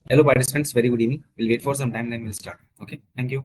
Hello, participants. Very good evening. We'll wait for some time, then we'll start. Okay. Thank you.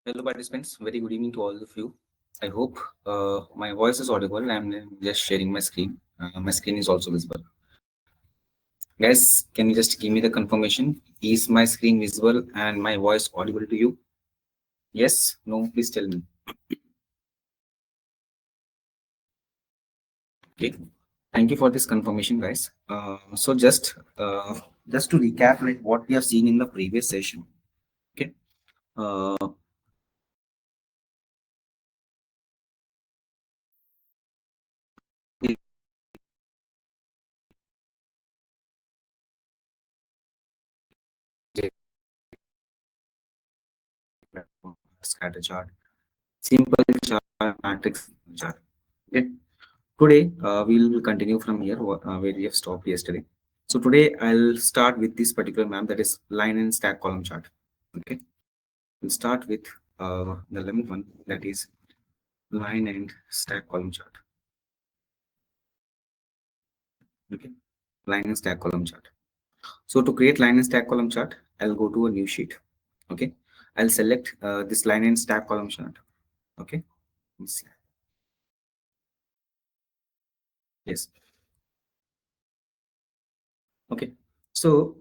Hello, participants. Very good evening to all of you. I hope my voice is audible. I'm just sharing my screen. My screen is also visible. Guys, can you just give me the confirmation? Is my screen visible and my voice audible to you? Yes? No? Please tell me. Okay. Thank you for this confirmation, guys. So just to recap, like what we have seen in the previous session. Okay. Uh, scatter chart, simple chart, matrix chart. Okay. Today, we will continue from here where we have stopped yesterday. So today, I'll start with this particular map, that is line and stack column chart. Okay, we'll start with the 11th one, that is line and stack column chart. Okay, line and stack column chart. So to create line and stack column chart, I'll go to a new sheet. Okay, I'll select this line and stack column chart. Okay, let's see. Yes. Okay. So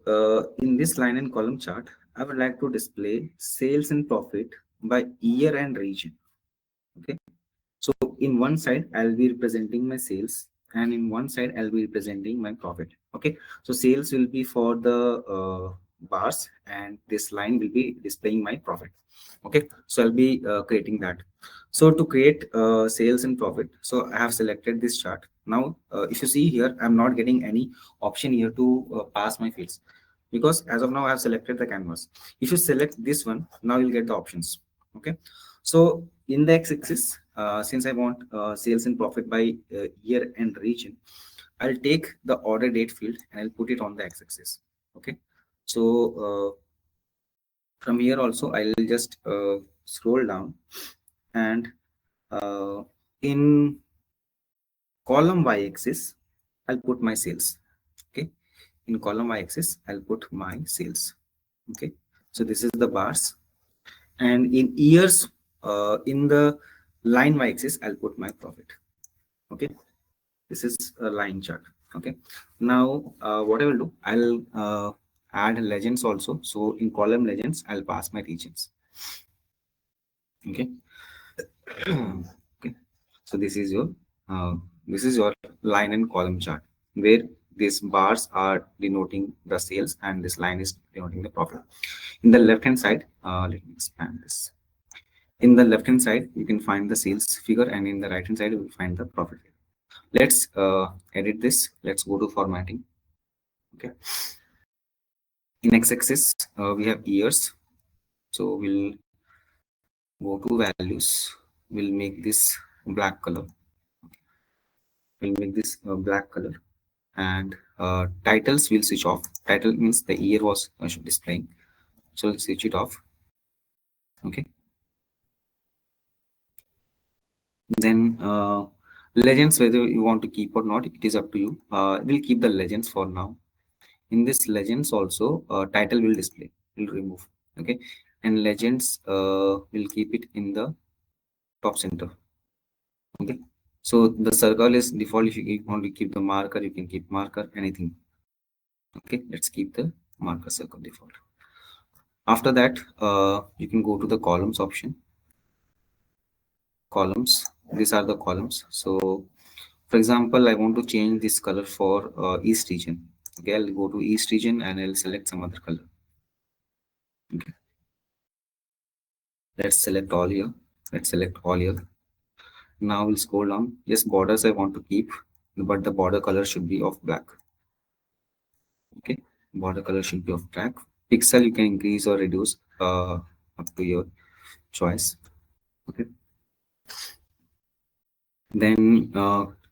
in this line and column chart, I would like to display sales and profit by year and region. Okay. So in one side, I'll be representing my sales, and in one side, I'll be representing my profit. Okay. So sales will be for the bars, and this line will be displaying my profit. Okay. So I'll be creating that. So to create sales and profit, so I have selected this chart. Now, if you see here, I'm not getting any option here to pass my fields, because as of now I have selected the canvas. If you select this one, now you'll get the options. Okay. So in the x-axis, since I want sales and profit by year and region, I'll take the order date field and I'll put it on the x-axis. Okay. So from here also, I'll just scroll down, and in column y-axis, I'll put my sales. Okay. In column y-axis, I'll put my sales. Okay. So this is the bars, and in years, in the line y-axis, I'll put my profit. Okay. This is a line chart. Okay. Now, what I will do, I'll add legends also. So in column legends, I'll pass my regions. Okay. Okay. So this is your line and column chart, where these bars are denoting the sales and this line is denoting the profit. In the left hand side, let me expand this. In the left hand side, you can find the sales figure, and in the right hand side, you will find the profit figure. Let's edit this. Let's go to formatting. Okay. In x-axis, we have years. So we'll go to values. We'll make this black color. We'll make this black color, and titles will switch off. Title means the year was displaying, so we'll switch it off. Okay. Then legends, whether you want to keep or not, it is up to you. We'll keep the legends for now. In this legends also, title will display, will remove. Okay. And legends, will keep it in the top center. Okay. So the circle is default. If you want to keep the marker, you can keep marker, anything. Okay. Let's keep the marker circle default. After that, you can go to the columns option. Columns, these are the columns. So for example, I want to change this color for east region. Okay, I'll go to east region and I'll select some other color. Okay. Let's select all here. Let's select all here. Now we'll scroll down. Yes, borders I want to keep, but the border color should be of black. Okay, border color should be of black. Pixel you can increase or reduce up to your choice. Okay. Then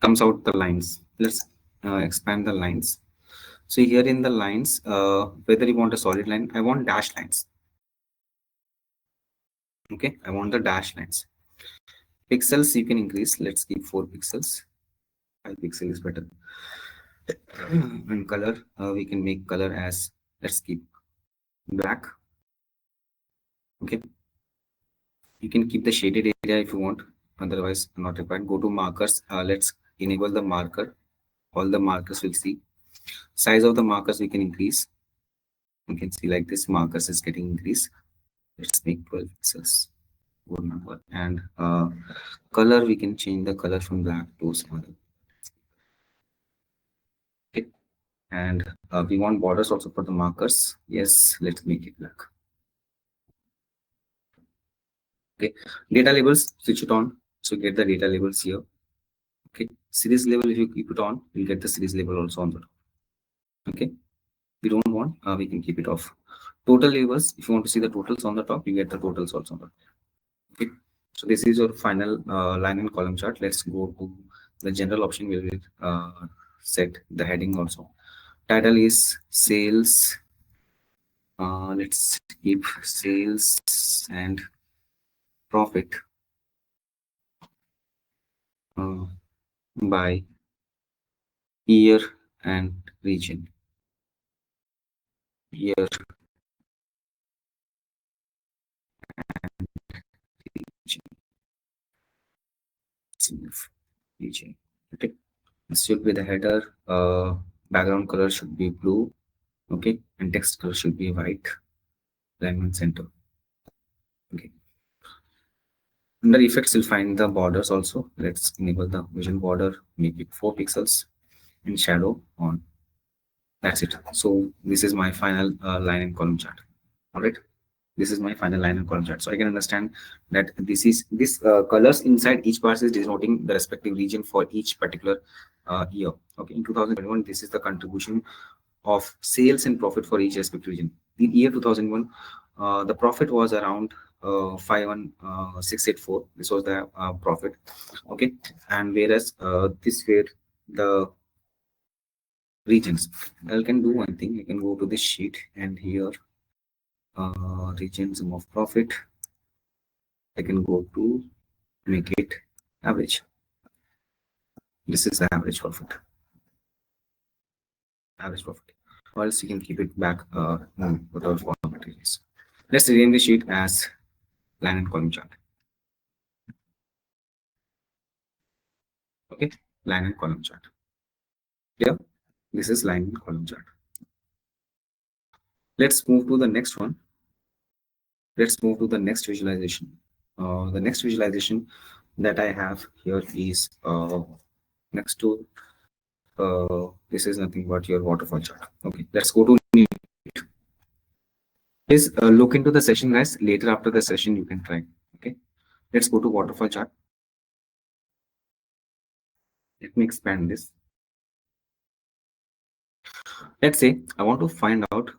comes out the lines. Let's expand the lines. So here in the lines, whether you want a solid line, I want dash lines. Okay, I want the dash lines. Pixels you can increase. Let's keep 4 pixels. 5 pixel is better. And color, we can make color as, let's keep black. Okay. You can keep the shaded area if you want, otherwise not required. Go to markers. Let's enable the marker. All the markers will see. Size of the markers we can increase. You can see like this markers is getting increased. Let's make 12 pixels. Good number. And color, we can change the color from black to some other. Okay. And we want borders also for the markers. Yes, let's make it black. Okay. Data labels, switch it on. So get the data labels here. Okay. Series label, if you keep it on, you'll get the series label also on the top. Okay. We don't want, we can keep it off. Total labels, if you want to see the totals on the top, you get the totals also on the top. Okay. So this is your final line and column chart. Let's go to the general option where we set the heading also. Title is sales. Let's keep sales and profit uh, by year and region. Year, region, region. Okay. This should be the header. Background color should be blue. Okay. And text color should be white. Alignment center. Okay. Under effects, you'll find the borders also. Let's enable the vision border, make it 4 pixels and shadow on. That's it. So this is my final line and column chart. All right. This is my final line and column chart. So I can understand that this colors inside each part is denoting the respective region for each particular year. Okay. In 2021, this is the contribution of sales and profit for each respective region. In year 2001, the profit was around 51684. This was the profit. Okay. And whereas this were the regions. I can do one thing. I can go to this sheet and here region sum of profit. I can go to make it average. This is the average profit. Average profit. Or else you can keep it back whatever format it is. Let's rename the sheet as line and column chart. Okay, line and column chart. Here, this is line and column chart. Let's move to the next one. Let's move to the next visualization. The next visualization that I have here is next to this is nothing but your waterfall chart. Okay, let's go to new. Please look into the session, guys. Later after the session, you can try. Okay, let's go to waterfall chart. Let me expand this. Let's say I want to find out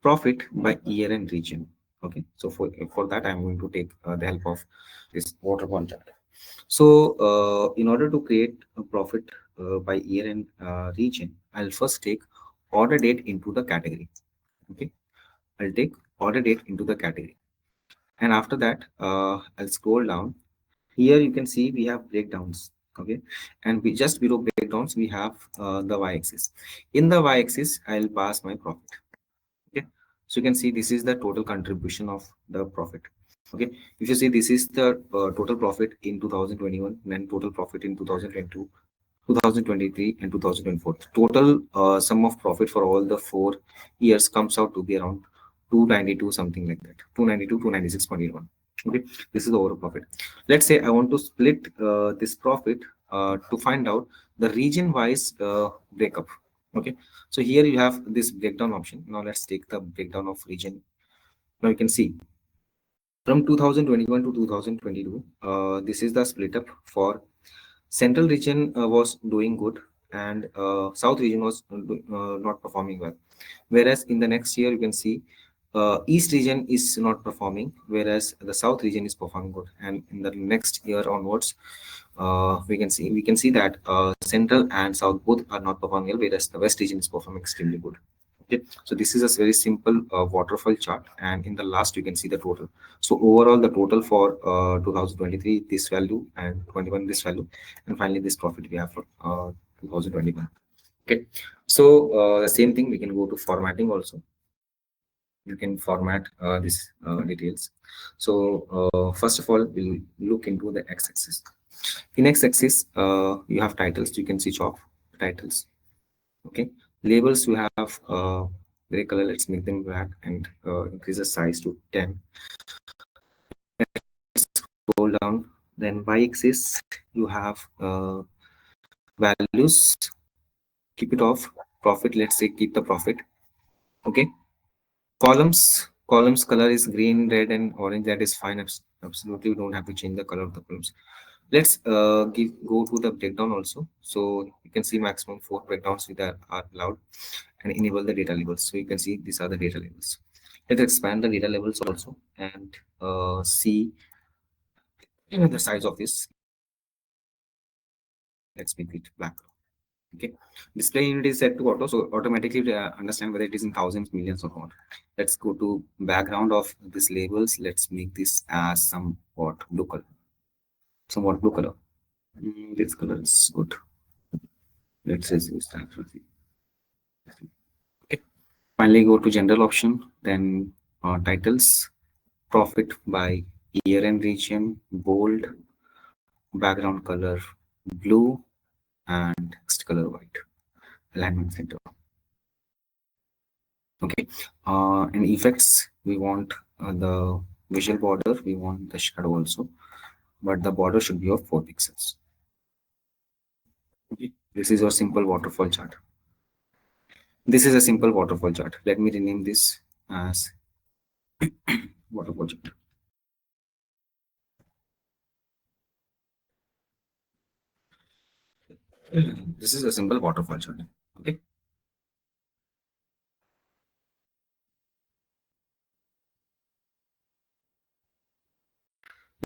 profit by year and region. Okay, so for that I'm going to take the help of this waterfall chart. So in order to create a profit by year and region, I'll first take order date into the category. Okay, I'll take order date into the category, and after that I'll scroll down. Here you can see we have breakdowns. Okay, and we just below breakdowns we have the y-axis. In the y-axis I'll pass my profit. Okay, so you can see this is the total contribution of the profit. Okay, if you see this is the total profit in 2021, then total profit in 2022, 2023 and 2024. Total sum of profit for all the 4 years comes out to be around 292, something like that. 292, 296.81. Okay, this is the overall profit. Let's say I want to split this profit to find out the region wise breakup. Okay, so here you have this breakdown option. Now let's take the breakdown of region. Now you can see from 2021 to 2022, this is the split up for central region was doing good, and south region was not performing well. Whereas in the next year, you can see east region is not performing, whereas the south region is performing good. And in the next year onwards, we can see that central and south both are not performing well, whereas the west region is performing extremely good. Okay, so this is a very simple waterfall chart, and in the last you can see the total. So overall the total for 2023 this value, and 21 this value, and finally this profit we have for 2021. Okay, so the same thing we can go to formatting also. you can format these details. So first of all, we'll look into the x-axis. In x-axis, you have titles. You can switch off titles. Okay, labels we have gray color. Let's make them black and increase the size to 10. Scroll down. Then y-axis, you have values. Keep it off. Profit. Let's say keep the profit. Okay. Columns color is green, red, and orange. That is fine. Absolutely, we don't have to change the color of the columns. Let's go to the breakdown also. So you can see maximum 4 breakdowns with are allowed, and enable the data labels. So you can see these are the data labels. Let's expand the data labels also and see the size of this. Let's make it black. Okay, display unit is set to auto, so automatically understand whether it is in thousands, millions, or not. Let's go to background of these labels. Let's make this as somewhat blue color. This color is good. Let's use that. Okay. Finally, go to general option, then titles, profit by year and region, bold, background color blue, and text color white, alignment center. Okay, and effects, we want the visual border, we want the shadow also, but the border should be of 4 pixels. Okay. This is your simple waterfall chart. This is a simple waterfall chart. Let me rename this as waterfall chart. This is a simple waterfall chart. Okay.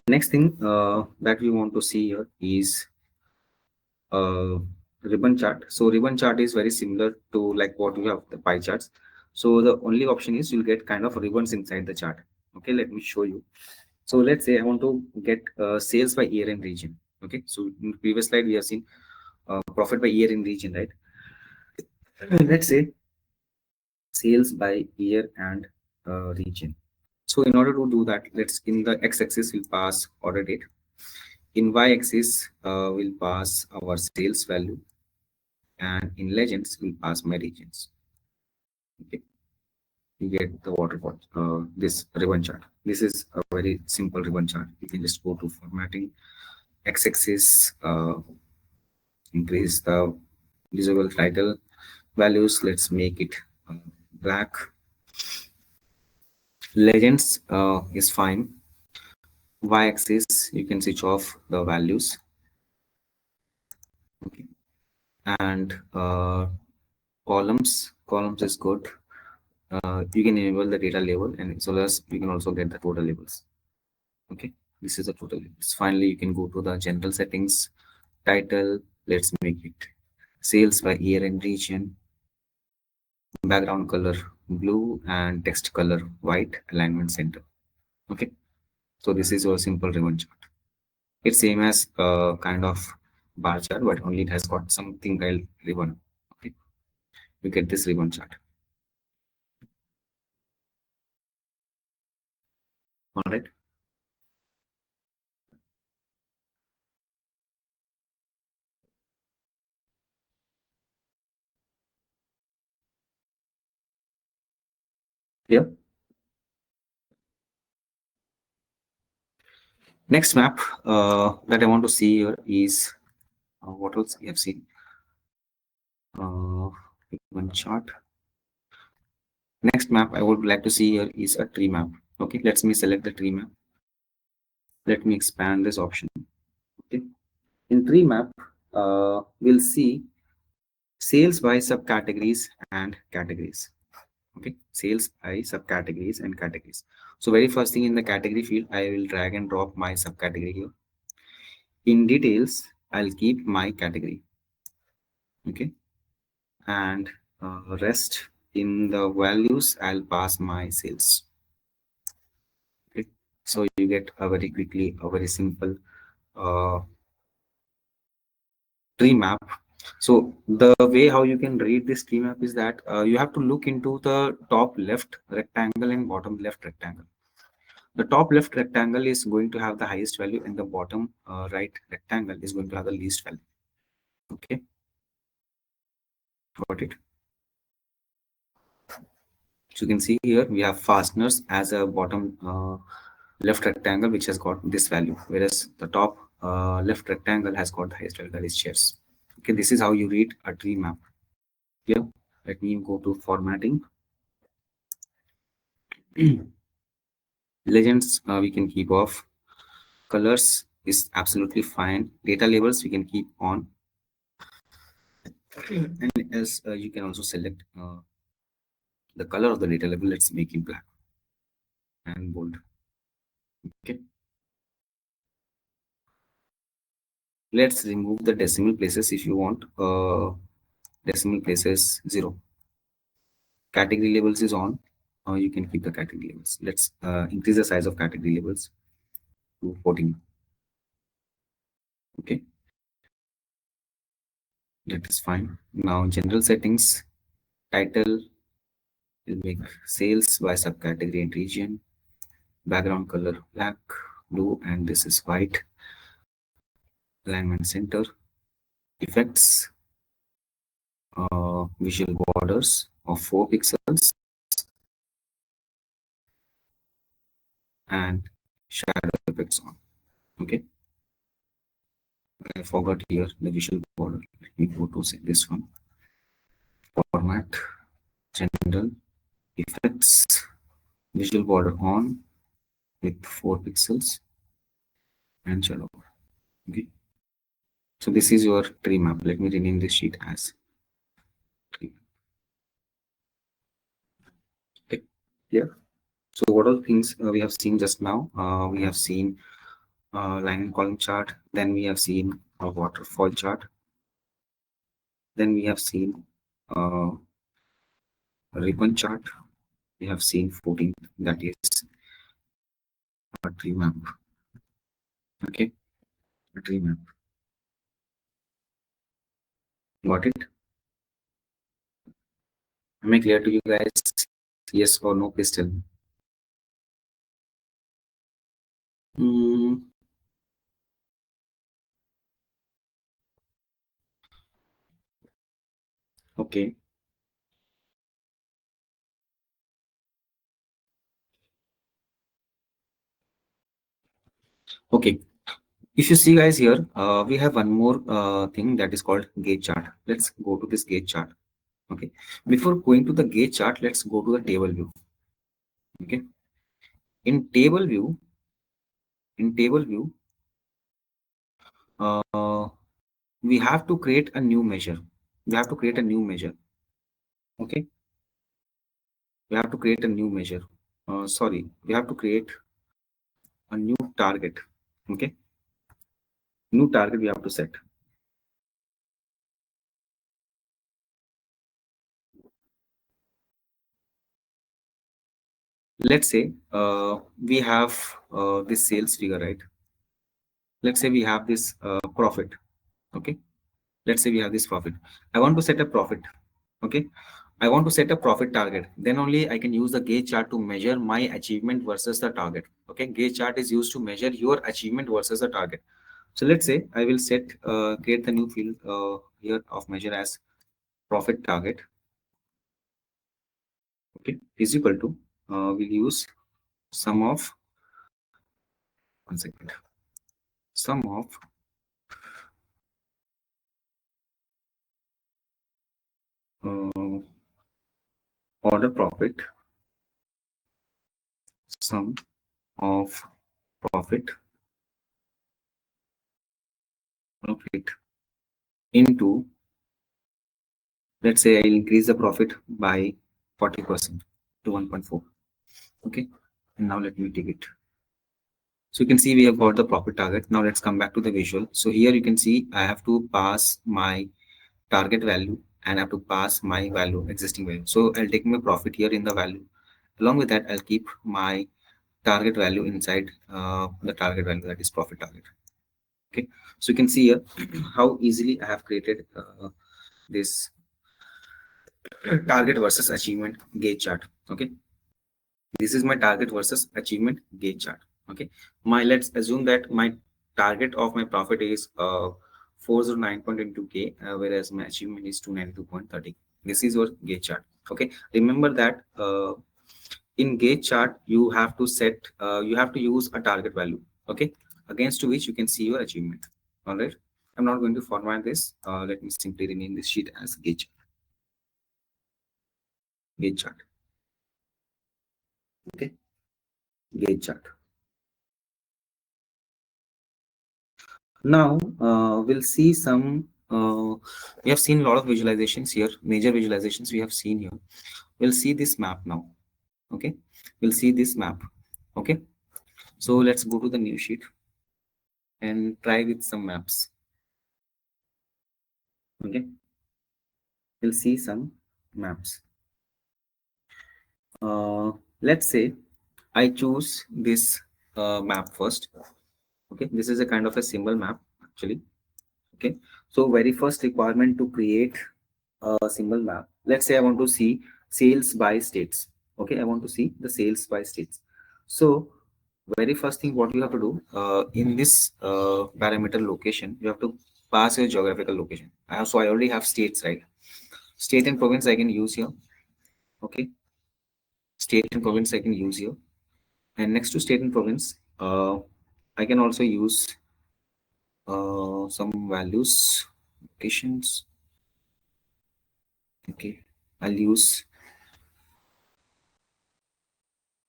Next thing that we want to see here is uh, ribbon chart. So ribbon chart is very similar to like what we have the pie charts. So the only option is you'll get kind of ribbons inside the chart. Okay, let me show you. So let's say I want to get sales by year and region. Okay, so in the previous slide we have seen profit by year in region, right? Let's say sales by year and region. So in order to do that, let's in the x-axis we'll pass order date. In y-axis we'll pass our sales value, and in legends we'll pass my regions. Okay, you get the waterfall. This ribbon chart. This is a very simple ribbon chart. You can just go to formatting, x-axis, increase the visible title values. Let's make it black. Legends is fine. Y-axis, you can switch off the values. Okay. And columns is good. You can enable the data label, and as well as you can also get the total labels. Okay, this is the total labels. Finally, you can go to the general settings, title. Let's make it sales by year and region, background color blue, and text color white, alignment center. Okay, so this is your simple ribbon chart. It's same as kind of bar chart, but only it has got something called ribbon. Okay, you get this ribbon chart. All right. Yeah. Next map that I want to see here is what else we have seen. Uh, One chart. Next map I would like to see here is a tree map. Okay, let me select the tree map. Let me expand this option. Okay, in tree map, we'll see sales by subcategories and categories. Okay, sales by subcategories and categories. So very first thing in the category field, I will drag and drop my subcategory here. In details, I'll keep my category. Okay, and rest in the values, I'll pass my sales. Okay, so you get a very quickly a very simple tree map So the way how you can read this tree map is that you have to look into the top left rectangle and bottom left rectangle. The top left rectangle is going to have the highest value, and the bottom right rectangle is going to have the least value. Okay, got it. So you can see here we have fasteners as a bottom left rectangle which has got this value, whereas the top left rectangle has got the highest value, that is chairs. Okay, this is how you read a tree map. Here, let me go to formatting. Legends we can keep off. Colors is absolutely fine. Data labels we can keep on. And as you can also select the color of the data label. Let's make it black and bold. Okay. Let's remove the decimal places if you want. Decimal places 0. Category labels is on. You can keep the category labels. Let's increase the size of category labels to 14. Okay, that is fine. Now general settings, title will make sales by subcategory and region. Background color black, blue, and this is white. Alignment center, effects, visual borders of 4 pixels, and shadow effects on. Okay, I forgot here the visual border. Let me go to say this one. Format, general, effects, visual border on with 4 pixels, and shadow. Okay, so this is your tree map. Let me rename this sheet as tree. Okay, yeah. So what are the things we have seen just now? We have seen line and column chart. Then we have seen a waterfall chart. Then we have seen uh, a ribbon chart. We have seen 14, that is a tree map. Okay, a tree map. Got it? Am I clear to you guys? Yes or no? Please tell me. Mm, okay. Okay. If you see guys here, we have one more thing that is called gauge chart. Let's go to this gauge chart. Okay. Before going to the gauge chart, let's go to the table view. Okay. In table view, in table view, uh, we have to create a new measure. We have to create a new measure. Okay. We have to create a new measure. Sorry, we have to create a new target. Okay. New target we have to set. Let's say we have this sales figure, right? Let's say we have this profit. Okay. Let's say we have this profit. I want to set a profit. Okay. I want to set a profit target. Then only I can use the gauge chart to measure my achievement versus the target. Okay. Gauge chart is used to measure your achievement versus the target. So let's say I will set, create the new field here of measure as profit target. Okay. Is equal to, we'll use sum of, 1 second, sum of uh, order profit, sum of profit, profit into, let's say I increase the profit by 40% to 1.4. Okay, and now let me take it. So you can see we have got the profit target. Now let's come back to the visual. So here you can see I have to pass my target value and I have to pass my value, existing value. So I'll take my profit here in the value. Along with that, I'll keep my target value inside the target value, that is profit target. Okay, so you can see here how easily I have created this target versus achievement gauge chart. Okay, this is my target versus achievement gauge chart. Okay, my let's assume that my target of my profit is 409.2k, whereas my achievement is 292.30. This is your gauge chart. Okay, remember that in gauge chart you have to set you have to use a target value, okay, against to which you can see your achievement. All right, I'm not going to format this. Let me simply rename this sheet as gauge chart. Okay, gauge chart. Now we'll see some we have seen a lot of visualizations here, major visualizations we have seen here. We'll see this map now. Okay, we'll see this map. Okay, so let's go to the new sheet and try with some maps. Okay, we'll see some maps. Let's say I choose this map first. Okay, this is a kind of a symbol map actually. Okay, so very first requirement to create a symbol map. Let's say I want to see sales by states. Okay, I want to see the sales by states. So very first thing what you have to do in this parameter location, you have to pass your geographical location. So I already have states, right? State and province I can use here. Okay, state and province I can use here. And next to state and province, I can also use some values, locations. Okay, I'll use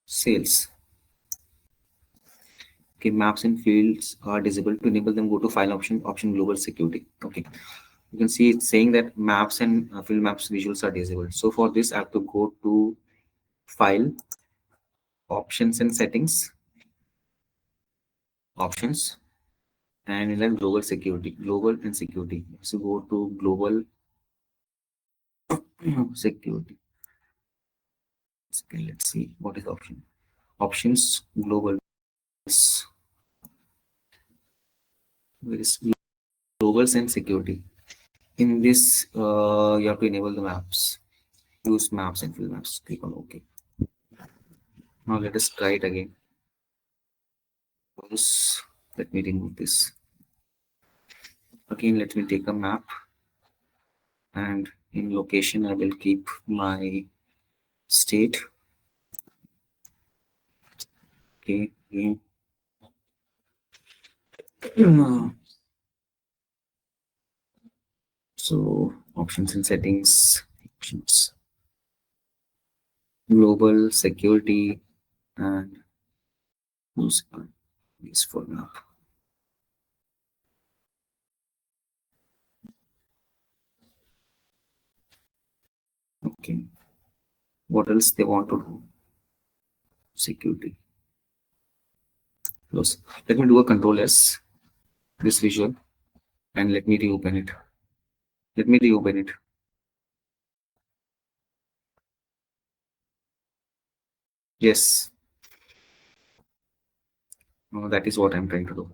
sales. Okay, maps and fields are disabled. To enable them, go to file option global security. Okay, you can see it's saying that maps and field maps visuals are disabled. So for this, I have to go to file, options and settings, options, and then global security, global and security. So go to global security. Okay, let's see what is option. Options global. Where is globals and security? In this, you have to enable the maps. Use maps and fill maps. Click on OK. Now let us try it again. Suppose, let me remove this. Again, let me take a map, and in location I will keep my state. Okay. So options and settings, options, global security, and use this for map. Okay. What else they want to do? Security. Close. Let me do a control S, this visual, and let me reopen it. Let me reopen it. Yes. That is what I'm trying to do.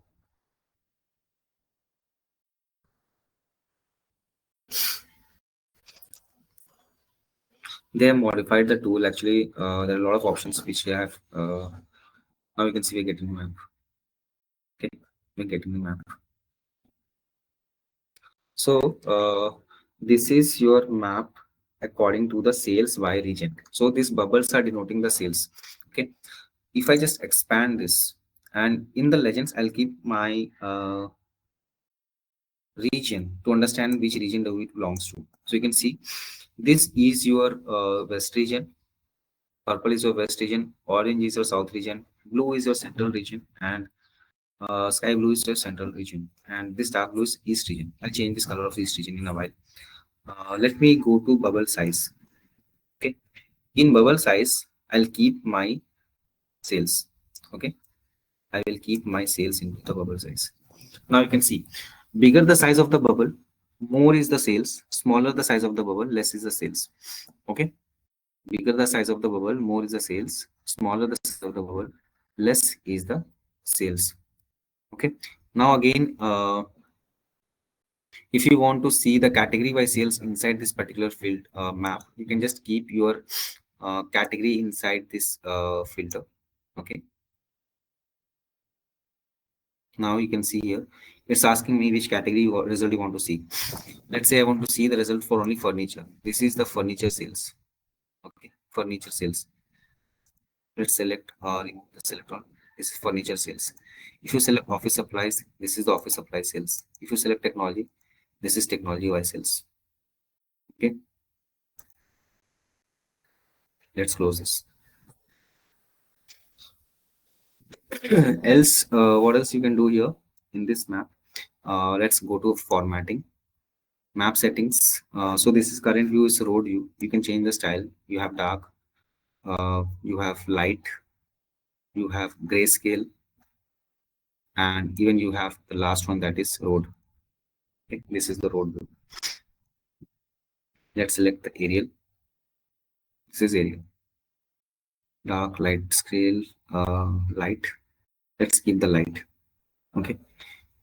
They have modified the tool actually. There are a lot of options which we have. Now you can see we're getting the map. Okay, we're getting the map. So this is your map according to the sales by region. So these bubbles are denoting the sales. Okay, if I just expand this, and in the legends I'll keep my region to understand which region do it belongs to. So you can see this is your west region, purple is your west region, orange is your south region, blue is your central region, and sky blue is your central region, and this dark blue is east region. I'll change this color of east region in a while. Let me go to bubble size. Okay, in bubble size I'll keep my sales. Okay, I will keep my sales into the bubble size. Now you can see bigger the size of the bubble, more is the sales. Smaller the size of the bubble, less is the sales. Okay, bigger the size of the bubble, more is the sales. Smaller the size of the bubble, less is the sales. Okay, now again If you want to see the category by sales inside this particular field map, you can just keep your category inside this filter. Okay. Now you can see here, it's asking me which category or result you want to see. Let's say I want to see the result for only furniture. This is the furniture sales. Okay, furniture sales. Let's select remove the select all. This is furniture sales. If you select office supplies, this is the office supply sales. If you select technology, this is technology wise sales. Okay, let's close this. Else, what else you can do here in this map? Let's go to formatting, map settings. So this is current view is road view. You can change the style. You have dark, you have light, you have grayscale, and even you have the last one, that is road. Okay, this is the road view. Let's select the aerial. This is aerial. Dark, light, scale, light. Let's keep the light. Okay.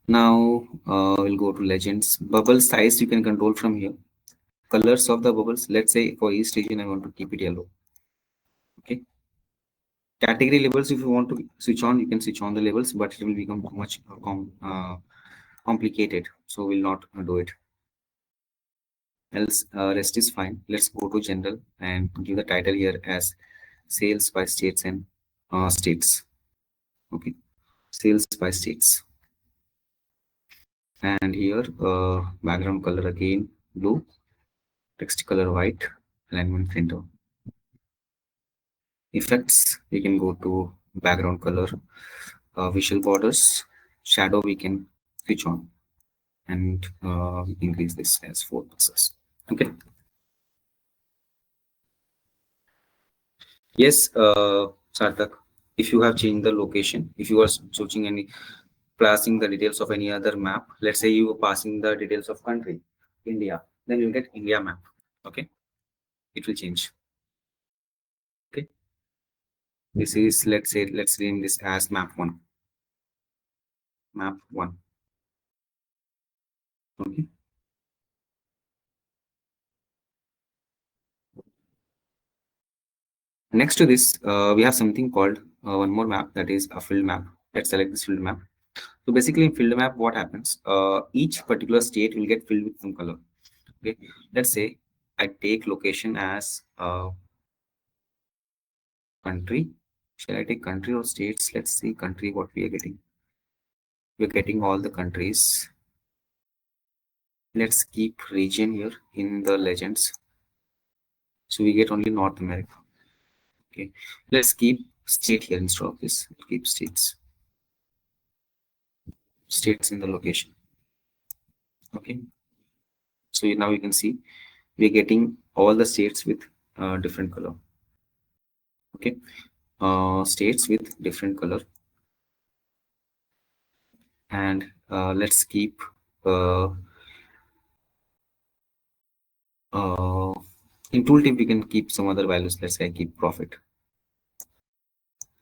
Now we'll go to legends. Bubble size you can control from here. Colors of the bubbles. Let's say for each region I want to keep it yellow. Okay. Category labels, if you want to switch on, you can switch on the labels, but it will become too much complicated. So we'll not do it. Else rest is fine. Let's go to general and give the title here as sales by states and states. Okay. Sales by states. And here background color again blue, text color white, alignment center. Effects, we can go to background color, visual borders, shadow we can switch on, and increase this as 4 pixels. Okay. Yes, Sarthak, if you have changed the location, if you are searching any, passing the details of any other map, let's say you are passing the details of country, India, then you'll get India map. Okay. It will change. Okay. This is, let's say, let's name this as map 1. Map 1. Okay. Next to this, we have something called one more map, that is a field map. Let's select this field map. So basically in field map, what happens? Each particular state will get filled with some color. Okay. Let's say I take location as country. Shall I take country or states? Let's see country, what we are getting. We're getting all the countries. Let's keep region here in the legends. So we get only North America. Okay. Let's keep state here instead of this. We'll keep states. States in the location. Okay. So now you can see we're getting all the states with different color. Okay. States with different color. And let's keep in tooltip we can keep some other values. Let's say I keep profit.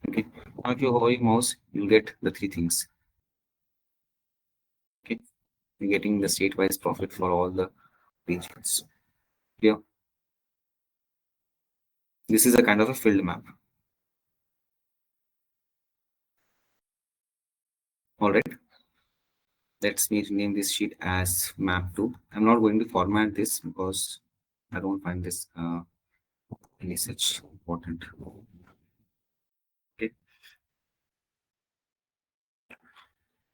Okay. Now if you hover your mouse, you'll get the 3 things. Okay. You're getting the state-wise profit for all the regions. Yeah. This is a kind of a field map. All right. Let's me rename this sheet as map 2. I'm not going to format this because I don't find this any such important. Okay.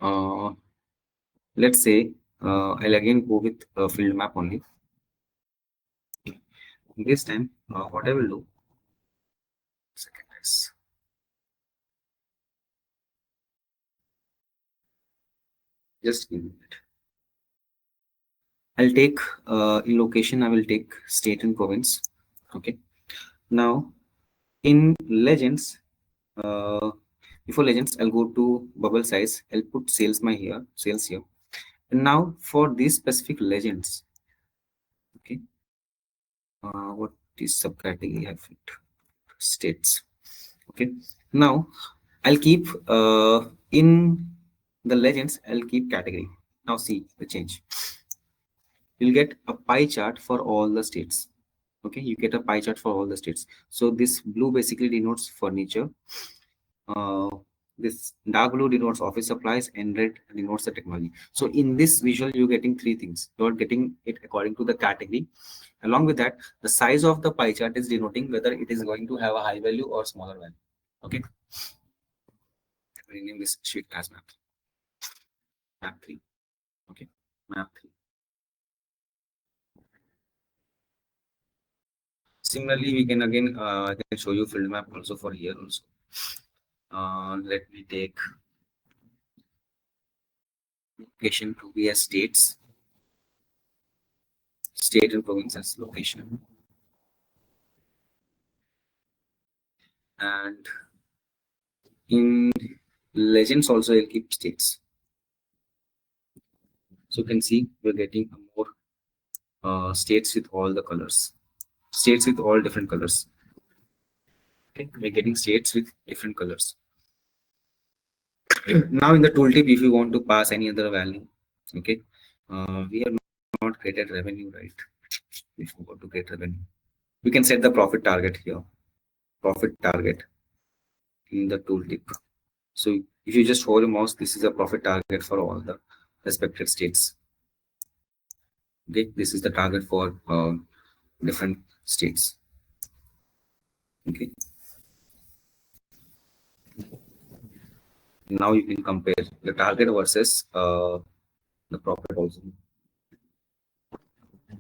Uh, let's say I'll again go with a field map only. This time, what I will do, second is, just give me a minute. I'll take in location, I will take state and province. Okay. Now in legends, uh, before legends, I'll go to bubble size. I'll put sales my here, sales here. And now for these specific legends, okay, what is subcategory have it? States. Okay. Now I'll keep in the legends, I'll keep category. Now see the change. you'll get a pie chart for all the states. Okay, you get a pie chart for all the states. So this blue basically denotes furniture. Uh, this dark blue denotes office supplies, and red denotes the technology. So in this visual, you're getting three things. You're getting it according to the category. Along with that, the size of the pie chart is denoting whether it is going to have a high value or smaller value. Okay, rename this sheet as map 3. Okay, map 3. Similarly, we can again I can show you field map also for here also. Let me take location to be as states, state and province as location, and in legends also I'll keep states. So you can see we're getting a more states with all the colors, states with all different colors. Okay, we're getting states with different colors. Now in the tooltip, if you want to pass any other value, okay, we have not created revenue, right? We forgot to create revenue. We can set the profit target here, profit target in the tooltip. So if you just hold your mouse, this is a profit target for all the respected states. Okay, this is the target for different states. Okay, now you can compare the target versus the profit also.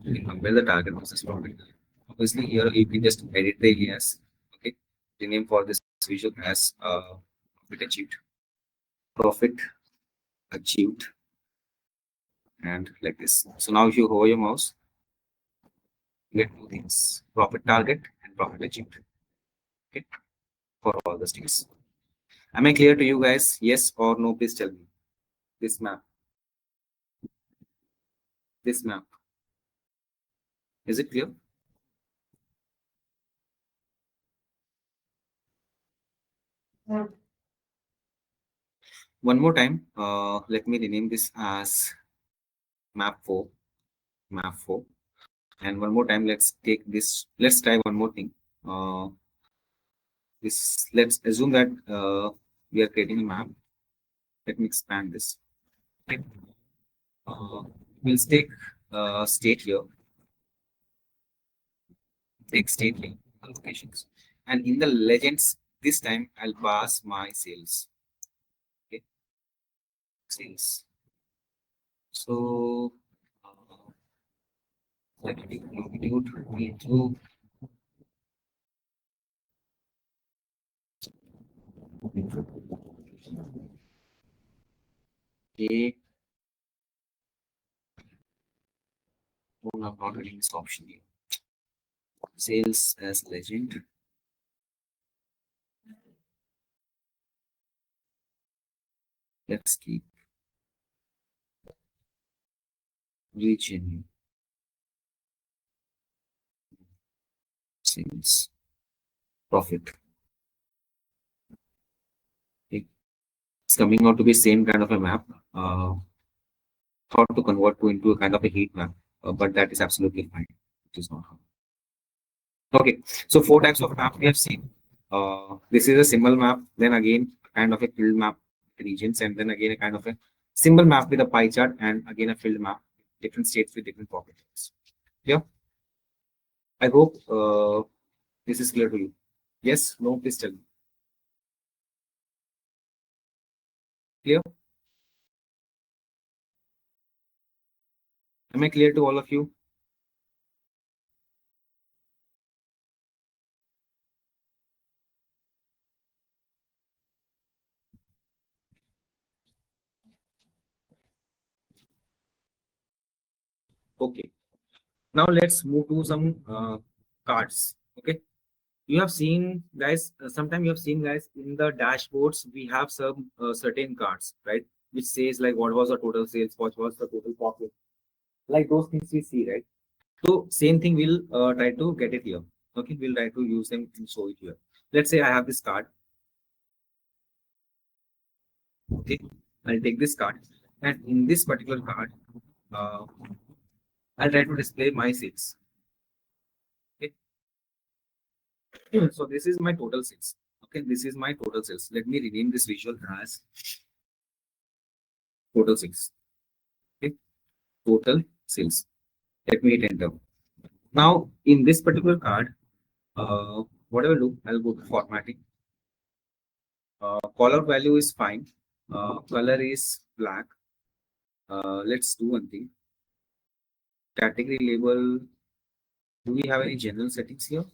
You can compare the target versus profit. Obviously, here you can just edit the alias. Okay, the name for this visual as profit achieved, profit achieved, and like this. So now if you hover your mouse, you get two things: profit target and profit achieved. Okay, for all the states. Am I clear to you guys? Yes or no? Please tell me. This map. This map. Is it clear? Yeah. One more time. Let me rename this as map 4. Map 4. And one more time, let's take this. Let's try one more thing. This. Let's assume that we are creating a map. Let me expand this. Okay. We'll take state here. Take state link locations. And in the legends, this time I'll pass my sales. Okay. Sales. So let me include into a. Oh, I'm not getting this option here. Sales as legend. Let's keep region sales profit. It's coming out to be same kind of a map. How to convert to into a kind of a heat map, but that is absolutely fine. It is not hard. Okay, so four types of map we have seen. This is a symbol map, then again kind of a field map regions, and then again a kind of a symbol map with a pie chart, and again a field map, different states with different properties. Yeah, I hope this is clear to you. Yes, no, please tell me. Clear? Am I clear to all of you? Okay. Now let's move to some cards. Okay. You have seen guys, sometime you have seen guys in the dashboards, we have some certain cards, right? Which says like what was the total sales, what was the total profit, like those things we see, right? So same thing we'll try to get it here. Okay, we'll try to use them and show it here. Let's say I have this card. Okay, I'll take this card, and in this particular card, uh, I'll try to display my sales. Okay. So this is my total sales. Okay, this is my total sales. Let me rename this visual as total sales. Okay, total sales. Let me hit enter. Now in this particular card, what I will do, I'll go to formatting. Color value is fine. Color is black. Let's do one thing. Category label. Do we have any general settings here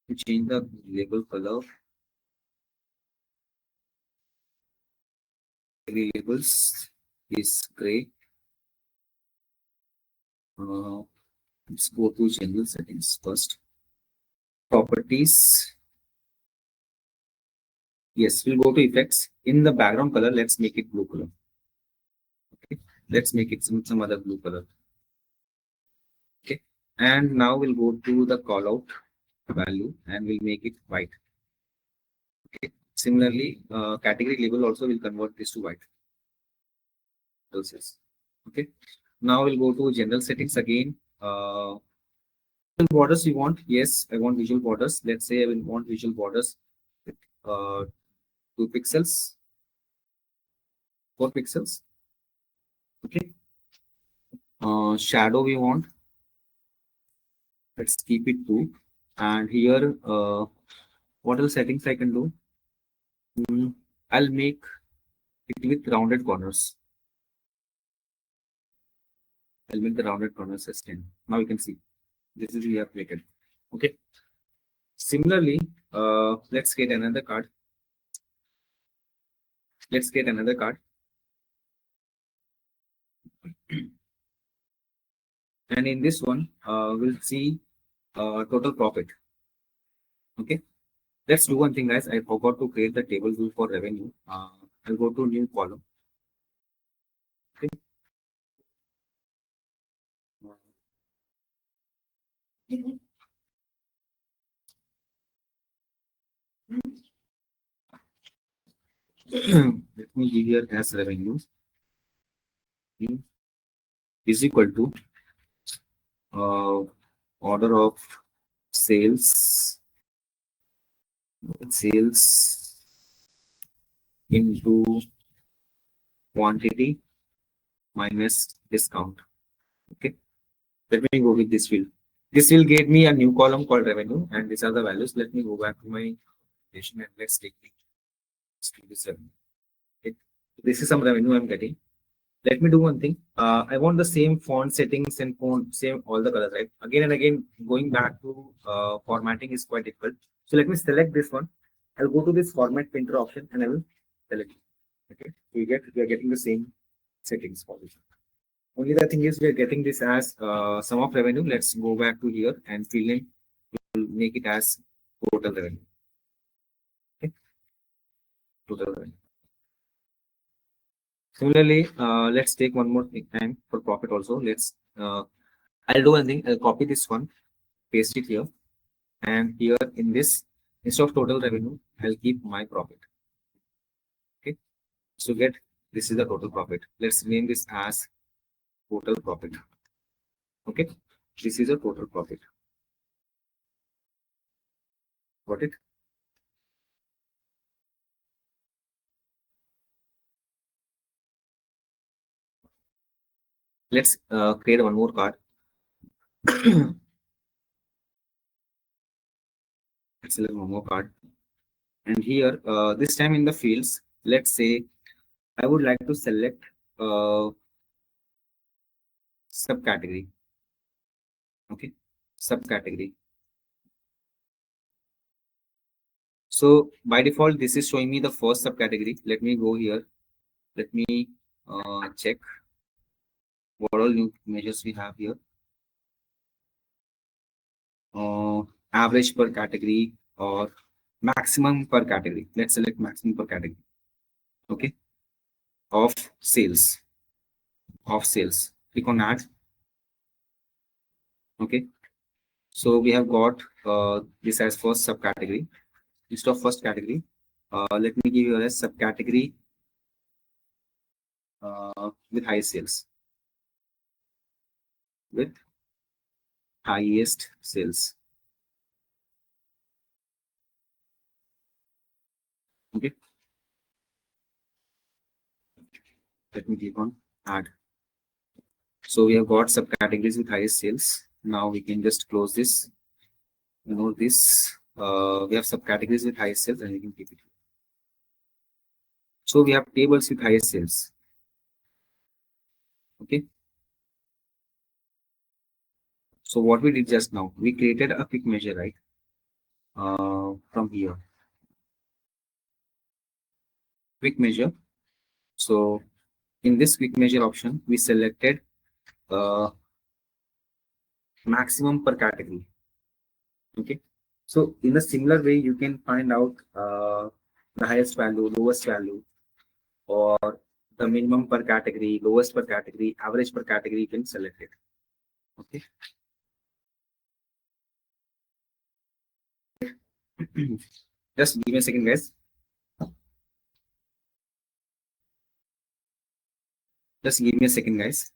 to change the label color? Category labels is gray. Uh, let's go to general settings first. Properties. Yes, we'll go to effects. In the background color, let's make it blue color. Okay, let's make it some other blue color. Okay, and now we'll go to the call out value and we'll make it white. Okay, similarly, category label also will convert this to white. Okay, now we'll go to general settings again. Borders you want? Yes, I want visual borders. Let's say I will want visual borders with 2 pixels, 4 pixels. Okay. Shadow we want. Let's keep it 2. And here, what are the settings I can do? I'll make it with rounded corners. I'll make the rounded corners as 10. Now you can see this is we have created. Okay. Similarly, let's get another card. Let's get another card. And in this one, we'll see total profit. Okay. Let's do one thing, guys. I forgot to create the table view for revenue. I'll go to new column. Okay. Let me give here as revenue is equal to order of sales into quantity minus discount. Okay, let me go with this field. This will get me a new column called revenue, and these are the values. Let me go back to my presentation and let's take this revenue. Okay. This is some revenue I'm getting. Let me do one thing. I want the same font settings and font, same all the colors, right? Again and again, going back to formatting is quite difficult. So let me select this one. I'll go to this format printer option and I will select it. Okay, we are getting the same settings for this. Only the thing is we are getting this as sum of revenue. Let's go back to here and fill in. We'll make it as total revenue. Okay, total revenue. Similarly, let's take one more time for profit also. I'll do one thing. I'll copy this one, paste it here, and here in this, instead of total revenue, I'll keep my profit. Okay, so get this is the total profit. Let's name this as total profit. Okay, this is a total profit. Got it? Let's create one more card. Let's select one more card. And here, this time in the fields, let's say I would like to select subcategory. Okay, subcategory. So by default, this is showing me the first subcategory. Let me go here. Let me check what all new measures we have here. Average per category or maximum per category. Let's select maximum per category. Okay. Of sales. Of sales. Click on add. Okay. So we have got this as first subcategory. Instead of first category, let me give you a subcategory with high sales. with highest sales. Okay, let me click on add. So we have got subcategories with highest sales. Now we can just close this. This we have subcategories with highest sales, and we can keep it. So we have tables with highest sales. Okay. So what we did just now, we created a quick measure, right? From here, quick measure. So in this quick measure option, we selected uh, maximum per category. Okay. So in a similar way, you can find out the highest value, lowest value, or the minimum per category, lowest per category, average per category. You can select it. Okay. Just give me a second, guys. Just give me a second, guys.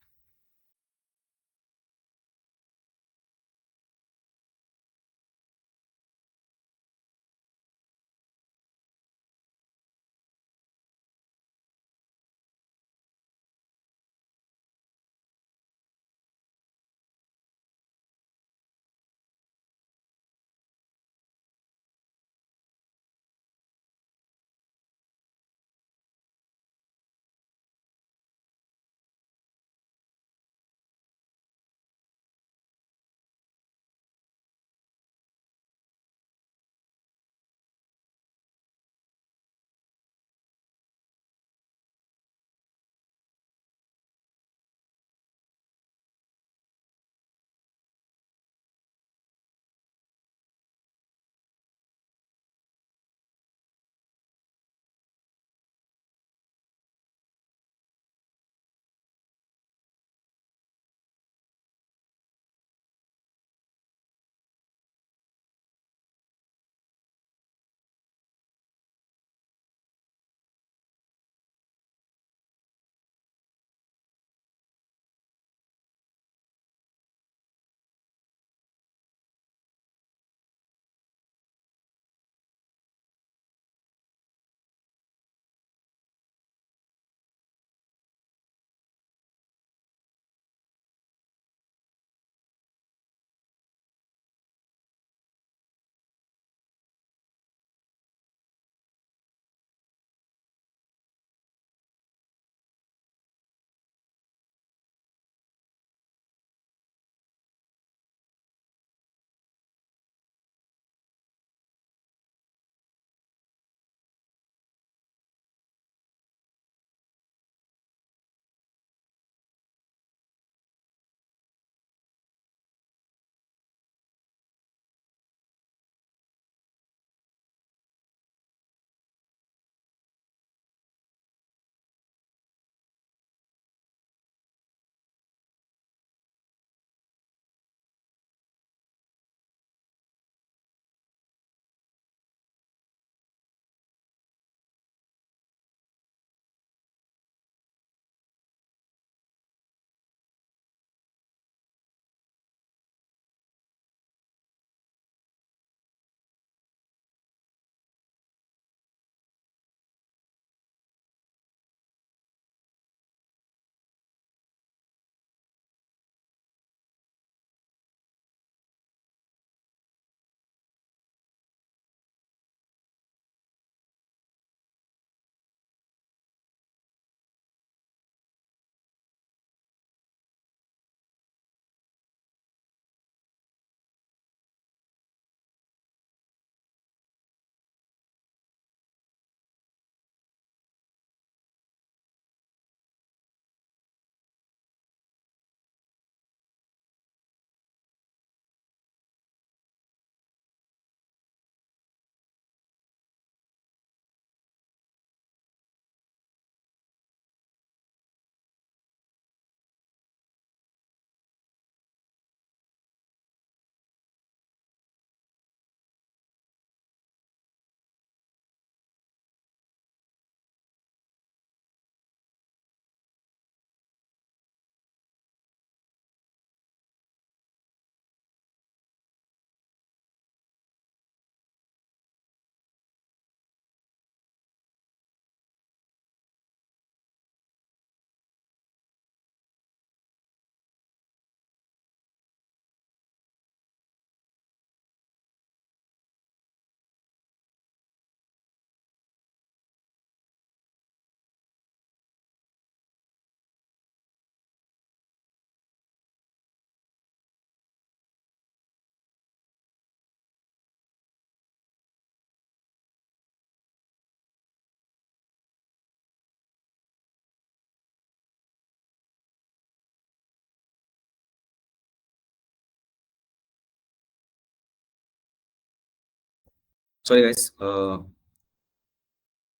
Sorry guys,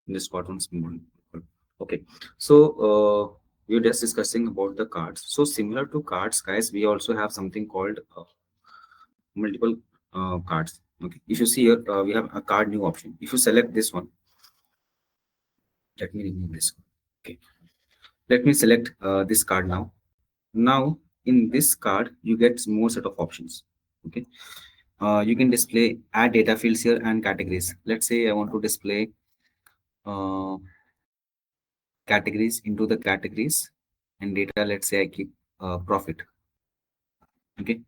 this got one small. Okay, so we're just discussing about the cards. So similar to cards, guys, we also have something called multiple cards. Okay, if you see here, we have a card new option. If you select this one, let me remove this one. Okay, let me select this card now. Now in this card, you get more set of options. Okay, you can display add data fields here and categories. Let's say I want to display uh, categories into the categories and data. Let's say I keep profit. Okay,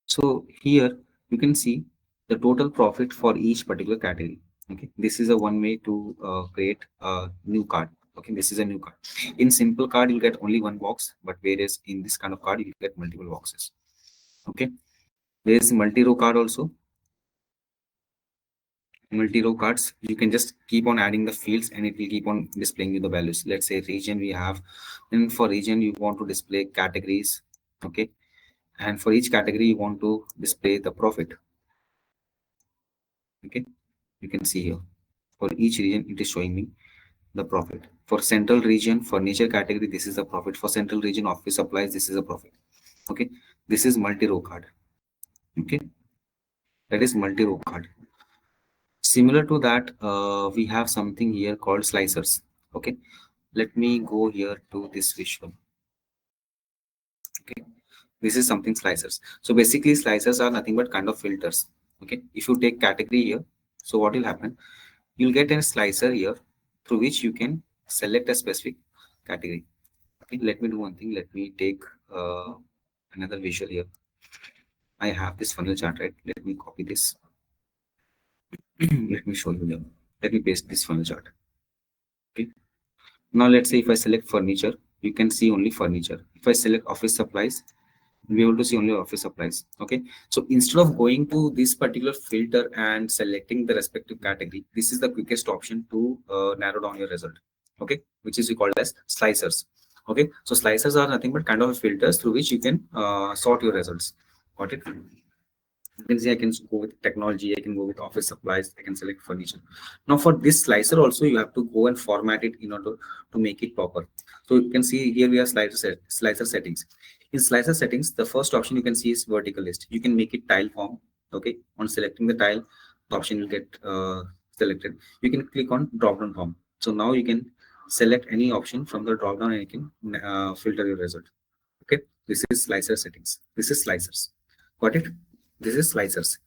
so here you can see the total profit for each particular category. Okay, this is a one way to create a new card. Okay, this is a new card. In simple card, you get only one box, but whereas in this kind of card, you get multiple boxes. Okay, there is multi-row card also. Multi-row cards, you can just keep on adding the fields and it will keep on displaying you the values. Let's say region we have, and for region you want to display categories. Okay, and for each category you want to display the profit. Okay, you can see here for each region it is showing me the profit. For central region furniture category, this is the profit. For central region office supplies, this is a profit. Okay, this is multi-row card. Okay, that is multi-row card. Similar to that, we have something here called slicers. Okay, let me go here to this visual. Okay, this is something slicers. So basically slicers are nothing but kind of filters. Okay, if you take category here, so what will happen, you'll get a slicer here through which you can select a specific category. Okay, let me do one thing. Let me take another visual here. I have this funnel chart, right? Let me copy this. Let me show you here. Let me paste this funnel chart. Okay, now let's say if I select furniture, you can see only furniture. If I select office supplies, you'll be able to see only office supplies. Okay, so instead of going to this particular filter and selecting the respective category, this is the quickest option to narrow down your result. Okay, which is called as slicers. Okay, so slicers are nothing but kind of filters through which you can sort your results. Got it? You can see I can go with technology, I can go with office supplies, I can select furniture. Now for this slicer also, you have to go and format it in order to make it proper. So you can see here we have slicer settings. In slicer settings, the first option you can see is vertical list. You can make it tile form. Okay, on selecting the tile, the option will get selected. You can click on drop down form. So now you can select any option from the drop down and you can filter your result. Okay, this is slicer settings. This is slicers. Got it? This is slicers.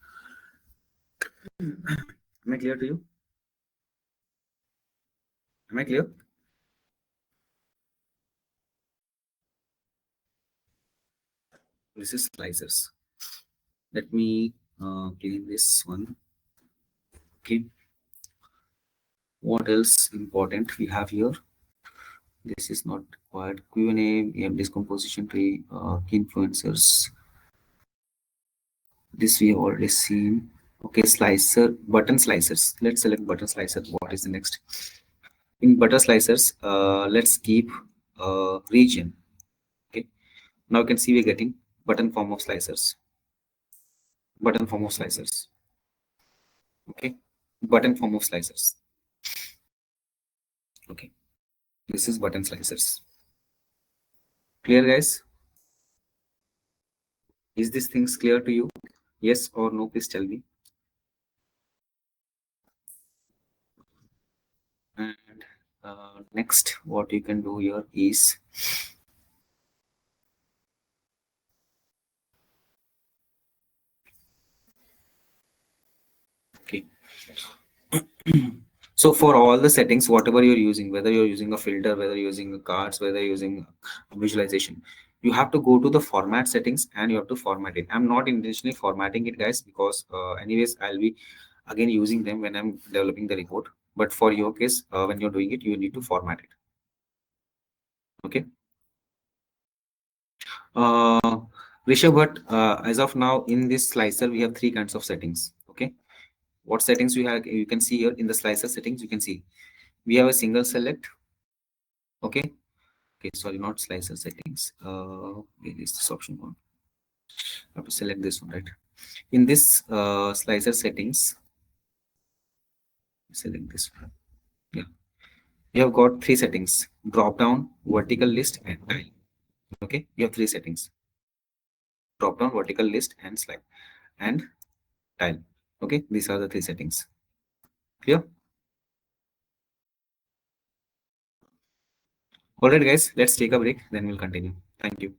Am I clear to you? Am I clear? This is slicers. Let me clean this one. Okay. What else important we have here? This is not required. Q&A, we have decomposition tree, key influencers. This we have already seen. Okay, slicer, button slicers. Let's select button slicer. What is the next? In button slicers, let's keep region. Okay. Now you can see we're getting button form of slicers. Button form of slicers. Okay, button form of slicers. Okay, this is button slicers. Clear, guys? Is these things clear to you? Yes or no? Please tell me. And next, what you can do here is, okay. So for all the settings, whatever you're using, whether you're using a filter, whether you're using cards, whether you're using visualization, you have to go to the format settings and you have to format it. I'm not intentionally formatting it, guys, because anyways, I'll be again using them when I'm developing the report. But for your case, when you're doing it, you need to format it. Okay. Uh, Rishabh, but as of now, in this slicer, we have three kinds of settings. Okay. What settings we have? You can see here in the slicer settings, you can see we have a single select. Okay. Okay, sorry, not slicer settings. Where is this option one? I have to select this one, right? In this slicer settings, select this one. Yeah, you have got three settings: drop down, vertical list, and tile. Okay, you have three settings: drop down, vertical list, and slide, and tile. Okay, these are the three settings. Clear? All right, guys, let's take a break, then we'll continue. Thank you.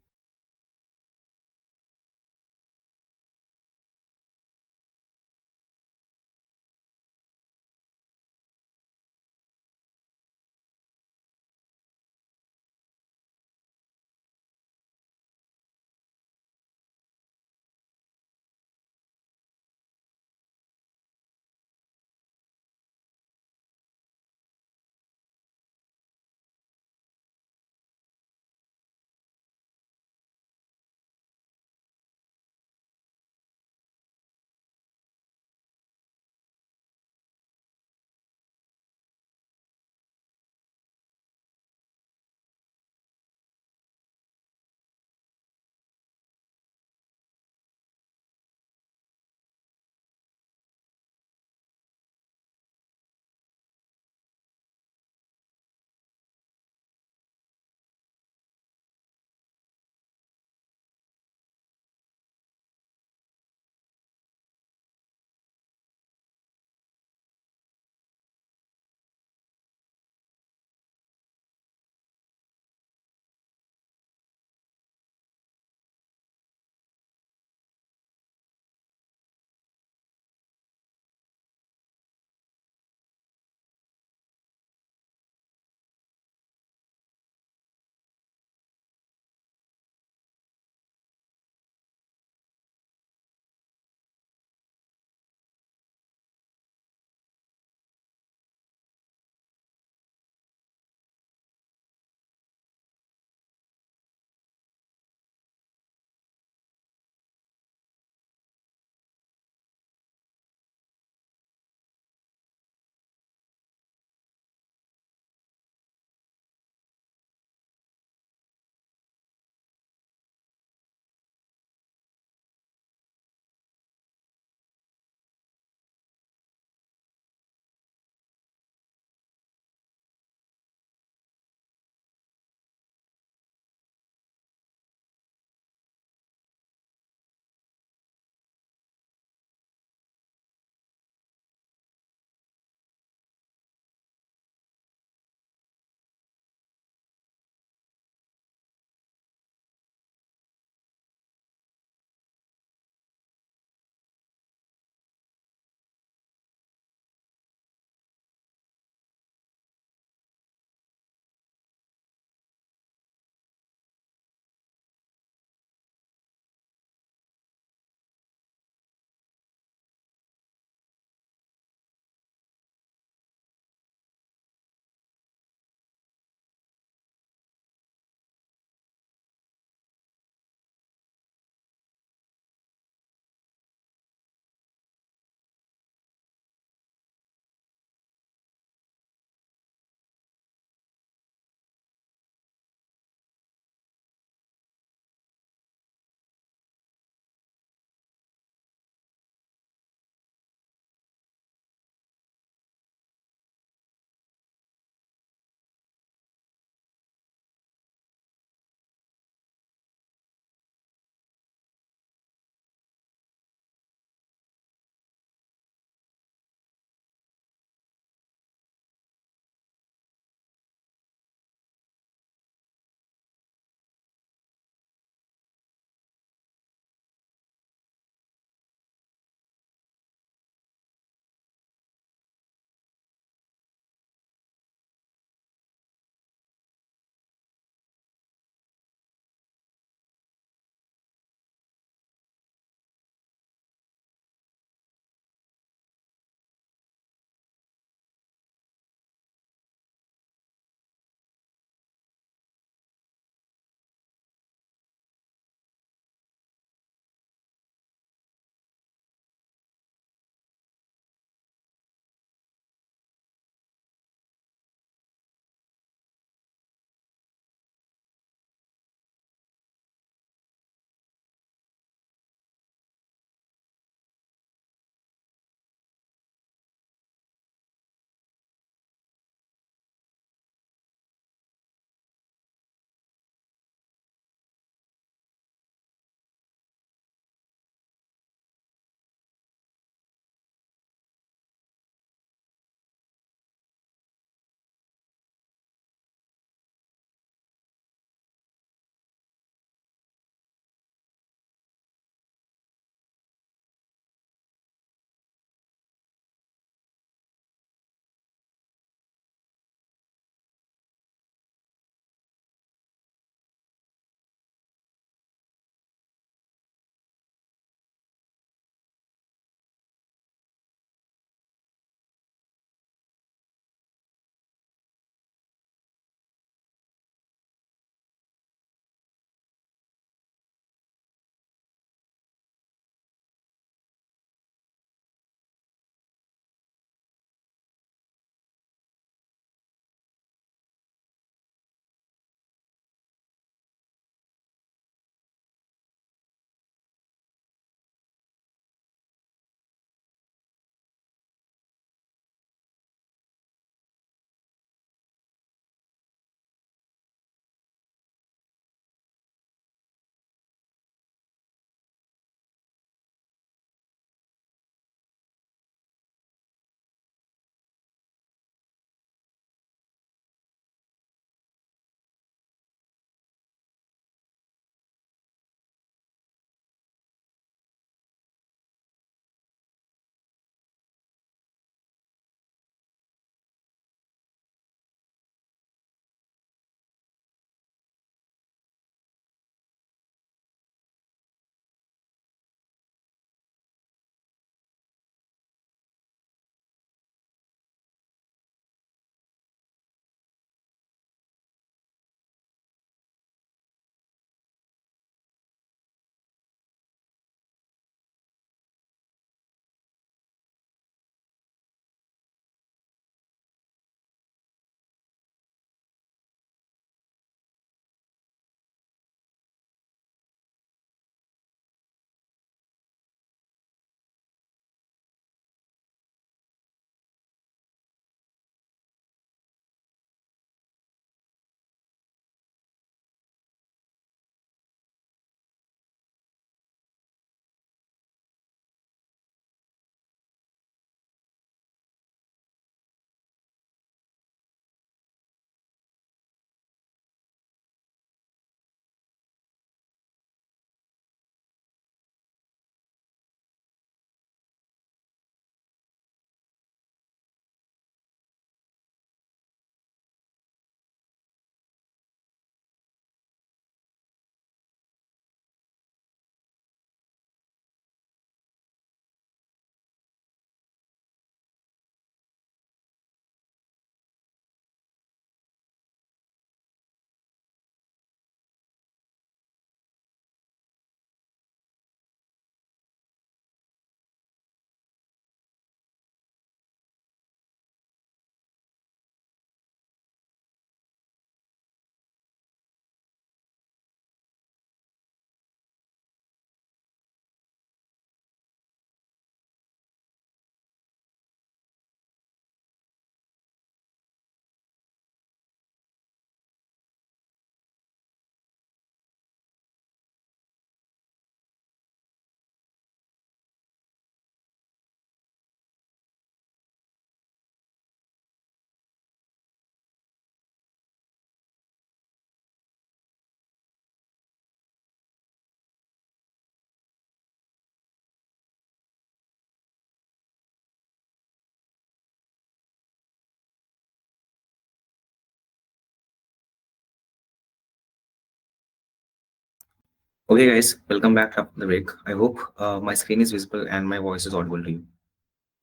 Okay, guys, welcome back after the break. I hope my screen is visible and my voice is audible to you.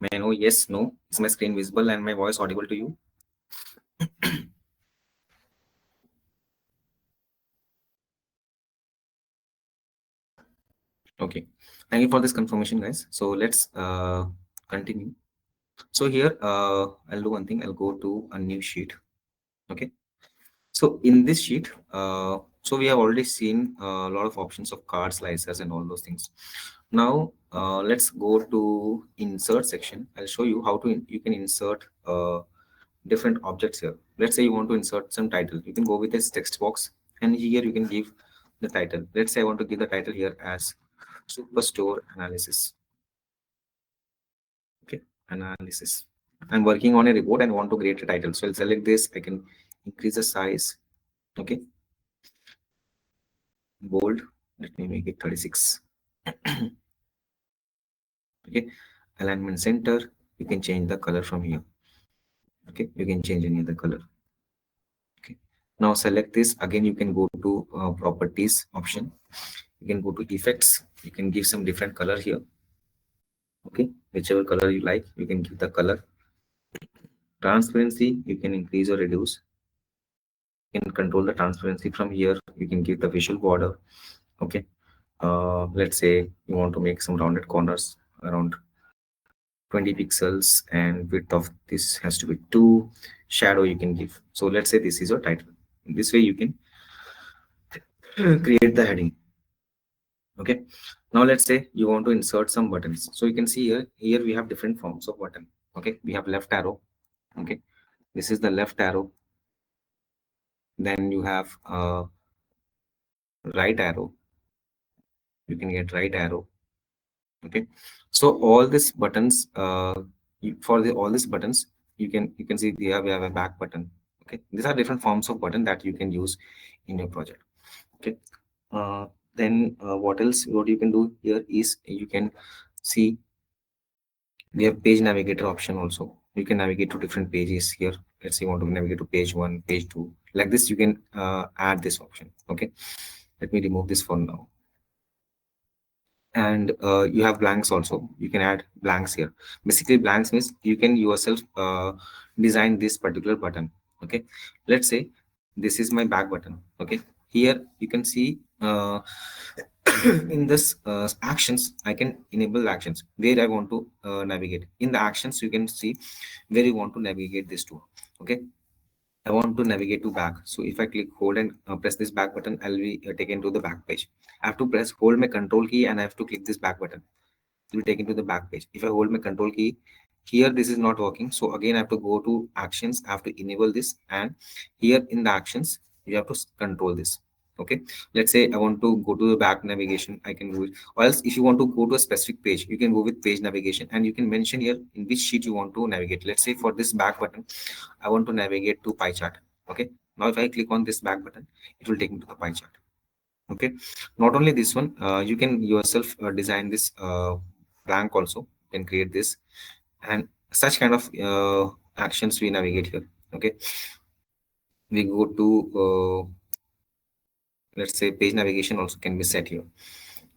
May I know yes, no? Is my screen visible and my voice audible to you? Okay. Thank you for this confirmation, guys. So let's continue. So here, I'll do one thing. I'll go to a new sheet. Okay. So in this sheet, so we have already seen a lot of options of card slicers and all those things. Now, let's go to insert section. I'll show you how to you can insert different objects here. Let's say you want to insert some title. You can go with this text box, and here you can give the title. Let's say I want to give the title here as Superstore Analysis. Okay, analysis. I'm working on a report and want to create a title. So I'll select this. I can increase the size. Okay, bold. Let me make it 36. Okay, alignment center. You can change the color from here. Okay, you can change any other color. Okay, now select this. Again, you can go to properties option. You can go to effects. You can give some different color here. Okay, whichever color you like, you can give the color. Transparency, you can increase or reduce. You can control the transparency from here. You can give the visual border. Okay, let's say you want to make some rounded corners around 20 pixels, and width of this has to be 2. Shadow you can give. So let's say this is your title. This way you can create the heading. Okay, now let's say you want to insert some buttons. So you can see here we have different forms of button. Okay, we have left arrow. Okay, this is the left arrow. Then you have right arrow. You can get right arrow. Okay, so all these buttons for the all these buttons, you can see here we have a back button. Okay, these are different forms of button that you can use in your project. Okay, then what else, what you can do here is you can see we have page navigator option also. You can navigate to different pages here. Let's say you want to navigate to page 1, page 2, like this. You can add this option. Okay, let me remove this for now. And you have blanks also. You can add blanks here. Basically blanks means you can yourself design this particular button. Okay, let's say this is my back button. Okay, here you can see in this actions, I can enable actions where I want to navigate. In the actions, you can see where you want to navigate this to. Okay, I want to navigate to back. So if I click hold and press this back button, I'll be taken to the back page. I have to press hold my control key and I have to click this back button. It will take into the back page. If I hold my control key here, this is not working. So again, I have to go to actions. I have to enable this, and here in the actions, you have to control this. Okay, let's say I want to go to the back navigation. I can do it. Or else, if you want to go to a specific page, you can go with page navigation, and you can mention here in which sheet you want to navigate. Let's say for this back button, I want to navigate to pie chart. Okay, now if I click on this back button, it will take me to the pie chart. Okay, not only this one, you can yourself design this blank also. You can create this, and such kind of actions we navigate here. Okay, we go to let's say page navigation also can be set here.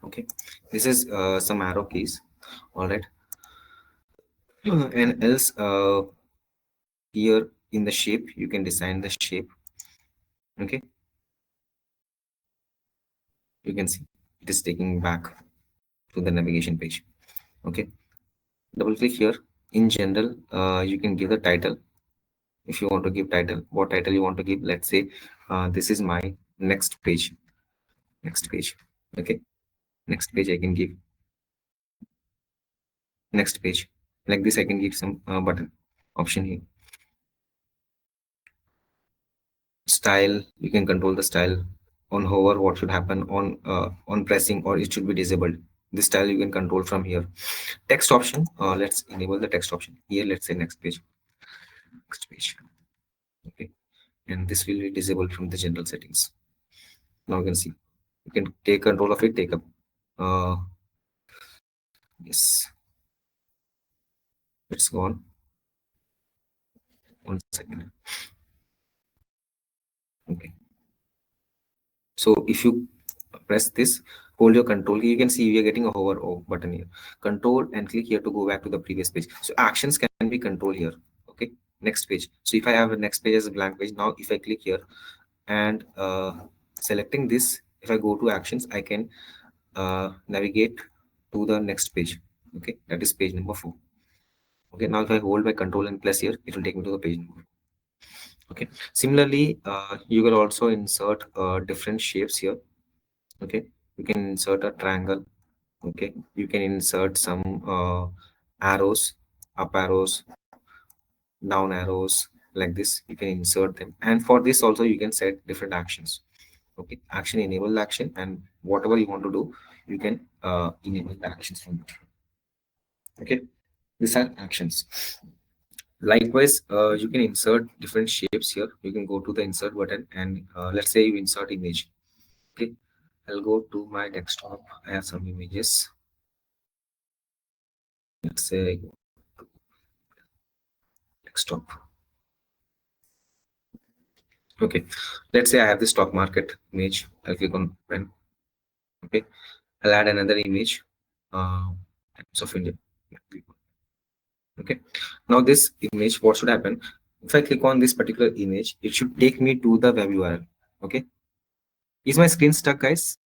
Okay, this is some arrow keys. All right, and else here in the shape you can design the shape. Okay, you can see it is taking back to the navigation page. Okay, double click here. In general, you can give the title. If you want to give title, what title you want to give. Let's say this is my next page. Next page. Okay, next page I can give next page. Like this I can give some button option here. Style, you can control the style. On hover, what should happen on pressing, or it should be disabled. This style you can control from here. Text option, let's enable the text option here. Let's say next page. Next page. Okay, and this will be disabled from the general settings. Now you can see, you can take control of it. Take up yes, it's gone. 1 second. Okay, so if you press this, hold your control key. You can see we are getting a hover button here. Control and click here to go back to the previous page. So actions can be control here. Okay, next page. So if I have a next page as a blank page, now if I click here and selecting this, if I go to actions, I can navigate to the next page. Okay, that is page number 4. Okay, now if I hold my control and press here, it will take me to the page number. Okay, similarly, you will also insert different shapes here. Okay, you can insert a triangle. Okay, you can insert some arrows, up arrows, down arrows, like this. You can insert them, and for this also you can set different actions. Okay, action, enable action, and whatever you want to do, you can enable the actions from it. Okay, these are actions. Likewise, you can insert different shapes here. You can go to the insert button and let's say you insert image. Okay, I'll go to my desktop. I have some images. Let's say I go desktop. Okay, let's say I have the stock market image. I'll click on pen. Okay, I'll add another image. Times of India. Okay, now this image, what should happen? If I click on this particular image, it should take me to the web URL. Okay, is my screen stuck, guys?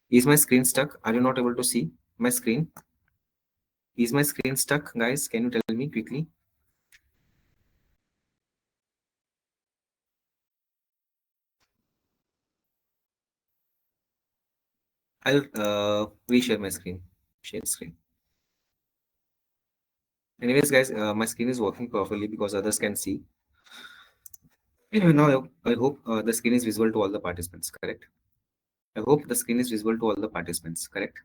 Is my screen stuck? Are you not able to see my screen? Is my screen stuck, guys? Can you tell me quickly? I'll reshare my screen. Share screen. Anyways, guys, my screen is working properly because others can see. Anyway, now I hope the screen is visible to all the participants, correct? I hope the screen is visible to all the participants, correct?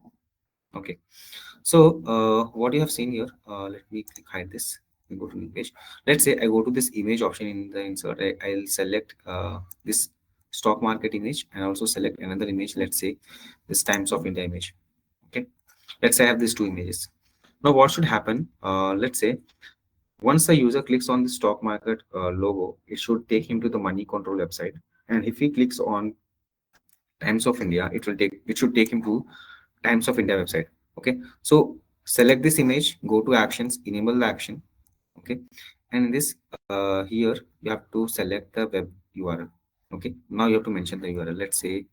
Okay. So what you have seen here, let me hide this. We go to the page. Let's say I go to this image option in the insert. I'll select this stock market image and also select another image. Let's say this Times of India image. Okay. Let's say I have these two images. Now what should happen? Let's say once the user clicks on the stock market logo, it should take him to the money control website. And if he clicks on Times of India, it should take him to Times of India website. Okay, so select this image, go to actions, enable the action. Okay, and in this here you have to select the web URL. Okay, now you have to mention the URL. Let's say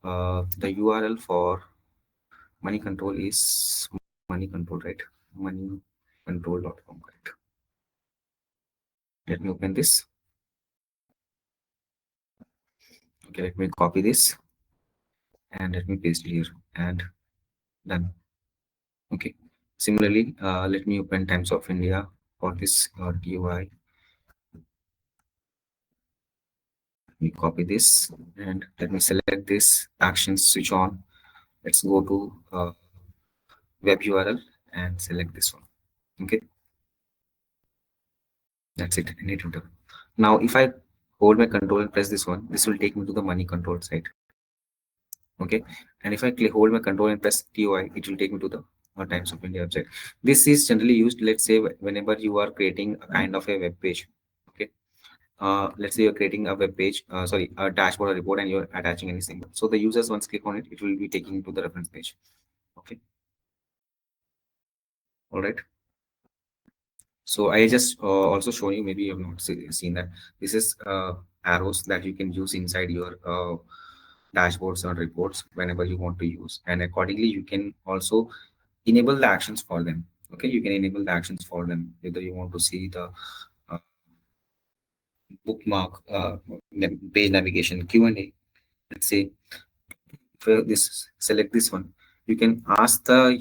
the URL for money control is money control, right? Moneycontrol.com, right? Let me open this. Okay, let me copy this and let me paste it here and done. Okay, similarly, let me open Times of India for this DUI. Let me copy this and let me select this action switch on. Let's go to web URL and select this one. Okay, that's it. I need to do. Now, if I hold my control and press this one, this will take me to the money control site. Okay, and if I hold my control and press TOI, it will take me to the Times of India website. This is generally used, let's say, whenever you are creating a kind of a web page. Okay, let's say you're creating a web page, sorry, a dashboard or report, and you're attaching any symbol. So the users once click on it, it will be taking to the reference page. Okay, all right. So I just also show you, maybe you have not seen that this is arrows that you can use inside your dashboards or reports whenever you want to use, and accordingly you can also enable the actions for them. Okay, you can enable the actions for them, whether you want to see the uh, bookmark, page navigation, Q&A. Let's say for this, select this one, you can ask the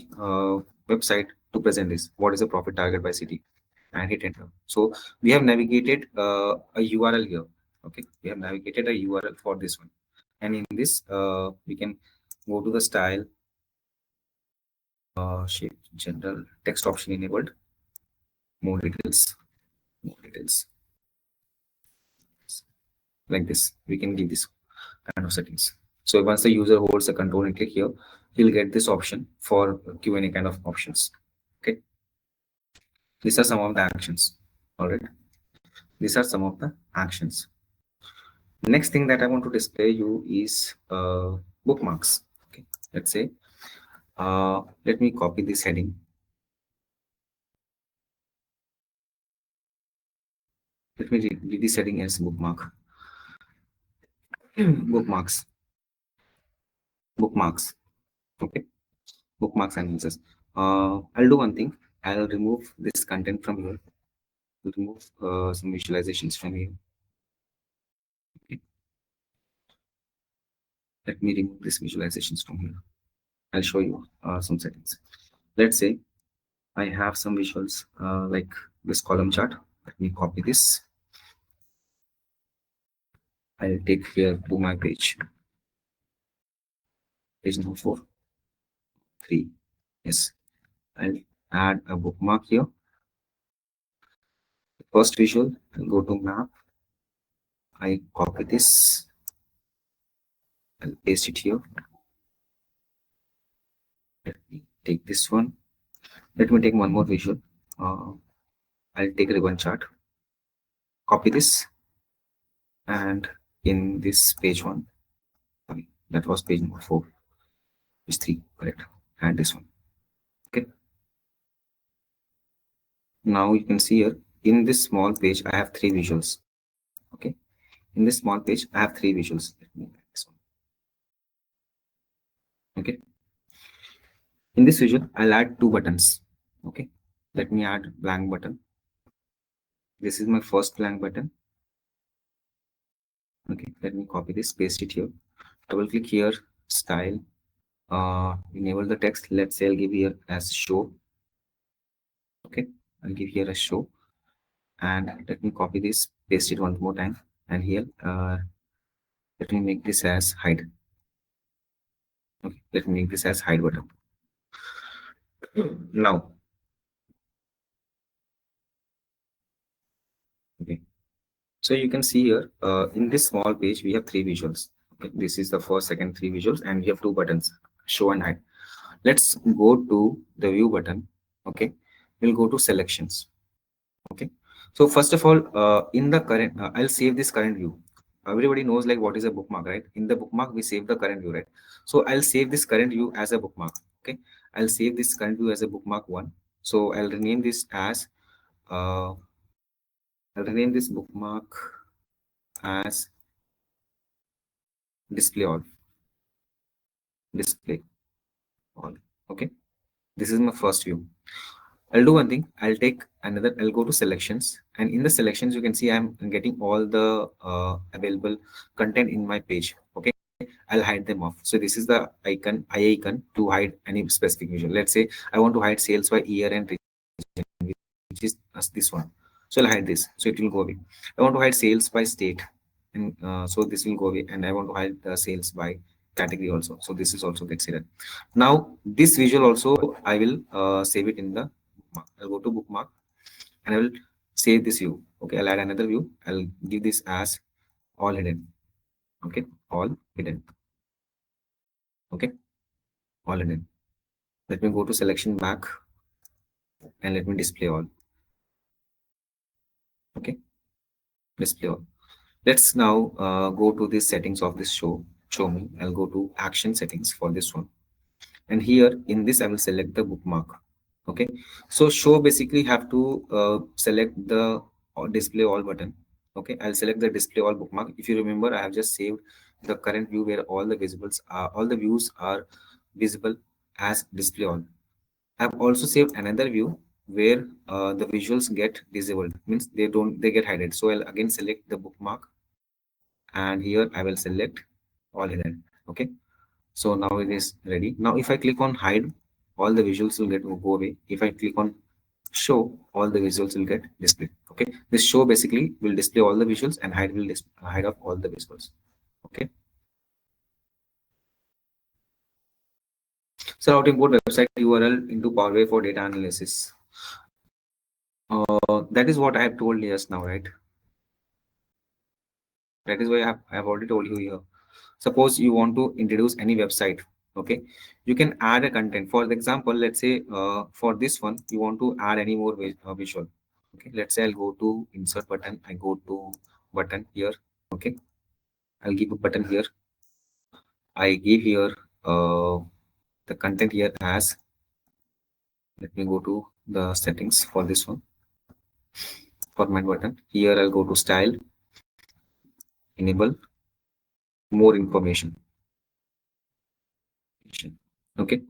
website to present this, what is the profit target by city, and hit enter. So we have navigated a URL here. Okay, we have navigated a URL for this one, and in this we can go to the style, shape, general, text option enabled, more details, more details, like this. We can give this kind of settings. So once the user holds the control and click here, he'll get this option for Q&A kind of options. Okay, these are some of the actions. All right, these are some of the actions. Next thing that I want to display you is bookmarks. Okay, let's say, let me copy this heading. Let me read this heading as bookmark. Bookmarks, bookmarks. Okay, bookmarks analysis. I'll do one thing. I'll remove this content from here. I'll remove some visualizations from here. Okay. Let me remove these visualizations from here. I'll show you some settings. Let's say I have some visuals like this column chart. Let me copy this. I'll take here to my page. Page number 4, 3. Yes. I'll add a bookmark here. First visual, I'll go to map. I copy this. I'll paste it here. Let me take this one. Let me take one more visual. I'll take a ribbon chart. Copy this. And in this page 1, sorry, that was page number 4. Page 3, correct. And this one. Okay. Now you can see here in this small page, I have 3 visuals. Okay. In this small page, I have 3 visuals. Let me add this one. Okay. In this visual, I'll add 2 buttons. Okay. Let me add blank button. This is my first blank button. Okay. Let me copy this, paste it here. Double click here, style, enable the text. Let's say I'll give here as show. Okay. I'll give here a show. And let me copy this, paste it one more time. And here, let me make this as hide. Okay. Let me make this as hide button. Now, okay. So you can see here in this small page, we have 3 visuals. Okay. This is the first, second 3 visuals, and we have 2 buttons, show and hide. Let's go to the view button. Okay. We'll go to selections. Okay. So first of all, in the current, I'll save this current view. Everybody knows like what is a bookmark, right? In the bookmark, we save the current view, right? So I'll save this current view as a bookmark. Okay. I'll save this current view as a bookmark 1. So I'll rename this as, I'll rename this bookmark as display all. Display all. Okay. This is my first view. I'll do one thing. I'll take another. I'll go to selections, and in the selections, you can see I'm getting all the available content in my page. Okay. I'll hide them off. So this is the icon, eye icon to hide any specific visual. Let's say I want to hide sales by year and region, which is this one. So I'll hide this. So it will go away. I want to hide sales by state, and so this will go away. And I want to hide the sales by category also. So this is also gets hidden. Now this visual also I will save it in the bookmark. I'll go to bookmark and I will save this view. Okay, I'll add another view. I'll give this as all hidden. Okay, all hidden. Okay, all hidden. Let me go to selection back and let me display all. Okay, display all. Let's now go to the settings of this show me. I'll go to action settings for this one. And here in this, I will select the bookmark. Okay. So show basically have to select the display all button. Okay. I'll select the display all bookmark. If you remember, I have just saved the current view where all the visibles are, all the views are visible as display all. I've also saved another view where the visuals get disabled, means they get hidden. So I'll again select the bookmark, and here I will select all hidden. Okay. So now it is ready. Now if I click on hide, all the visuals will go away. If I click on show, all the visuals will get displayed. Okay. This show basically will display all the visuals and hide will hide off all the visuals. Okay. So how to import website URL into Power BI for data analysis. That is what I have told you just now, right? That is why I have already told you here. Suppose you want to introduce any website, okay, you can add a content. For example, let's say for this one you want to add any more visual. Okay, let's say I'll go to insert button. I go to button here. Okay, I'll give a button here. I give here the content here as, let me go to the settings for this one, format button. Here I'll go to style, enable more information. Okay.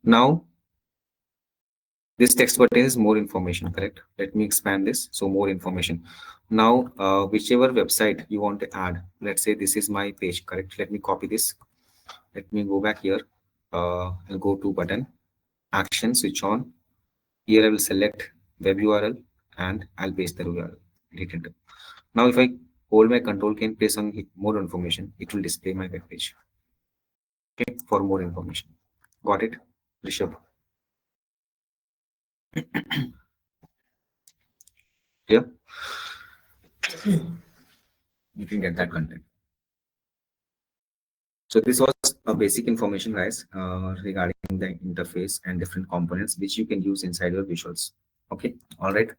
Now this text button is more information, correct? Let me expand this. So more information. Now, whichever website you want to add, let's say this is my page, correct? Let me copy this. Let me go back here. I'll go to button, action, switch on. Here I will select web URL and I'll paste the URL. Hit enter. Now, if I hold my control key and press on more information, it will display my web page. Okay, for more information. Got it, Rishabh? Yeah, you can get that content. So this was a basic information, guys, regarding the interface and different components which you can use inside your visuals. Okay, all right.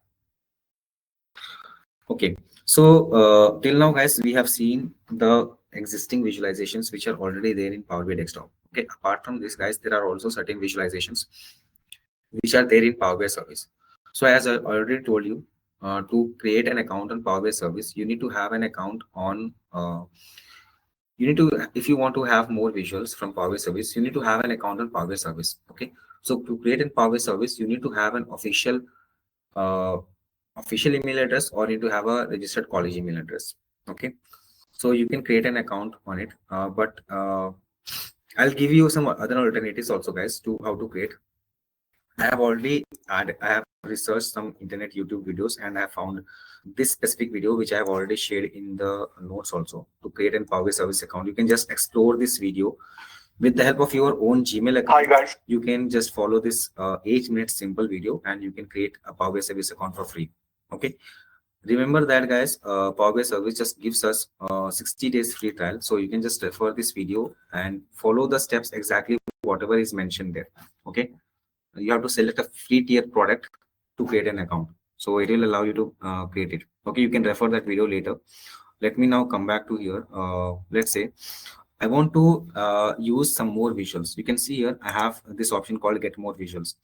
Okay, so till now, guys, we have seen the existing visualizations which are already there in Power BI Desktop. Okay, apart from this, guys, there are also certain visualizations which are there in Power BI Service. So as I already told you, to create an account on Power BI Service, you need to have an account on you need to, if you want to have more visuals from Power BI Service, you need to have an account on Power BI Service. Okay, so to create a Power BI Service, you need to have an uh, official email address, or you need to have a registered college email address. Okay, so you can create an account on it, but I'll give you some other alternatives also, guys, to how to create. I have researched some internet YouTube videos, and I have found this specific video which I have already shared in the notes also. To create an Power BI Service account, you can just explore this video with the help of your own Gmail account. Hi guys. You can just follow this 8 minute simple video and you can create a Power BI Service account for free. Okay. Remember that, guys, Power BI Service just gives us 60 days free trial. So you can just refer this video and follow the steps exactly whatever is mentioned there. Okay, you have to select a free tier product to create an account, so it will allow you to create it. Okay, you can refer that video later. Let me now come back to here. Let's say I want to use some more visuals. You can see here I have this option called get more visuals.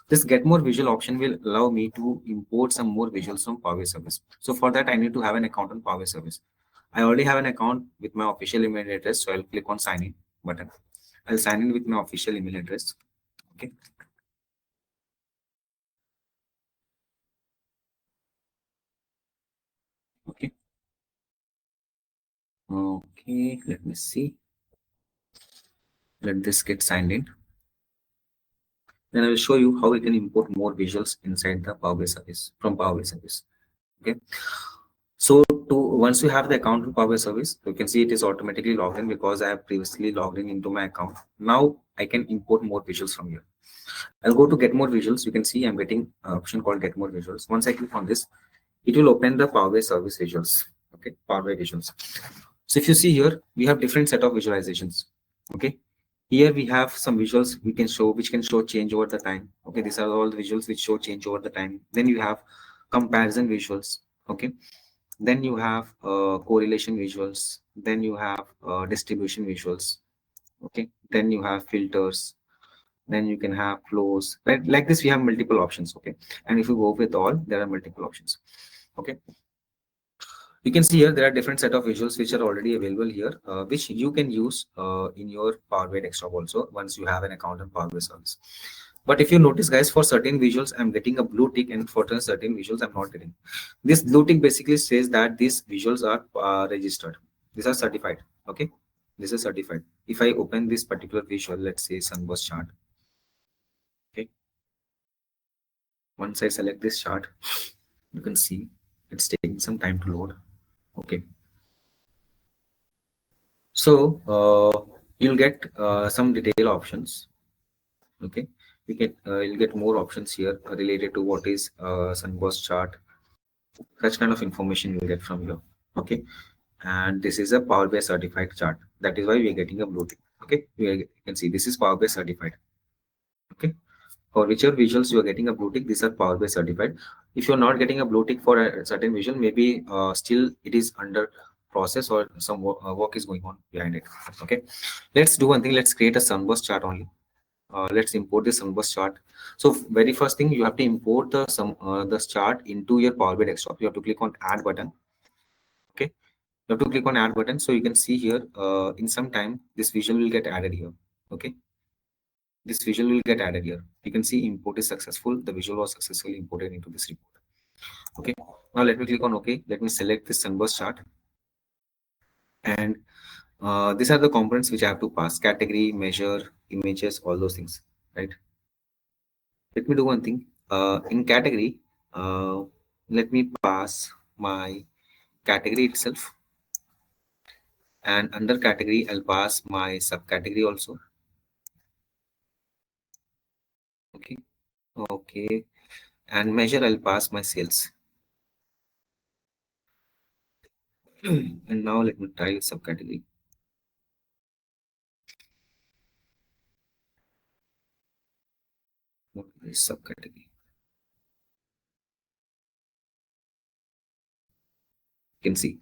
This get more visual option will allow me to import some more visuals from Power BI Service. So for that I need to have an account on Power BI Service. I already have an account with my official email address, so I'll click on sign in button. I'll sign in with my official email address. Okay. Okay. Okay, let me see. Let this get signed in. Then I will show you how we can import more visuals inside the Power BI Service from Power BI Service. Okay. So to once you have the account in Power BI Service, you can see it is automatically logged in because I have previously logged in into my account. Now I can import more visuals from here. I'll go to get more visuals. You can see I'm getting an option called get more visuals. Once I click on this, it will open the Power BI Service visuals. Okay, Power BI visuals. So if you see here, we have different set of visualizations. Okay, here we have some visuals we can show, which can show change over the time. Okay, these are all the visuals which show change over the time. Then you have comparison visuals. Okay, then you have correlation visuals. Then you have distribution visuals. Okay, then you have filters. Then you can have flows. Right, like this we have multiple options. Okay, and if you go with all, there are multiple options. Okay, you can see here there are different set of visuals which are already available here, which you can use in your Power BI desktop also once you have an account on Power BI Service. But if you notice, guys, for certain visuals I'm getting a blue tick, and for certain visuals I'm not getting. This blue tick basically says that these visuals are registered, these are certified. Okay, this is certified. If I open this particular visual, let's say sunburst chart. Okay, once I select this chart, you can see it's taking some time to load. Okay, so you'll get some detail options. Okay, you'll get more options here related to what is sunburst chart. Such kind of information you'll get from here. Okay, and this is a Power BI certified chart. That is why we are getting a blue tick. Okay, you can see this is Power BI certified. Okay, for whichever visuals you are getting a blue tick, these are Power BI certified. If you're not getting a blue tick for a certain visual, maybe still it is under process or some work is going on behind it. Okay, let's do one thing. Let's create a sunburst chart only. Let's import the sunburst chart. So very first thing, you have to import the chart into your Power BI desktop. You have to click on add button. Okay, you have to click on add button. So you can see here, in some time this visual will get added here. Okay, this visual will get added here. You can see import is successful. The visual was successfully imported into this report. Okay, now let me click on OK. Let me select this sunburst chart, and these are the components which I have to pass: category, measure, images, all those things, right? Let me do one thing. In category, uh, let me pass my category itself, and under category, I'll pass my subcategory also. Okay, okay, and measure, I'll pass my sales. And now let me try subcategory. What is subcategory? You can see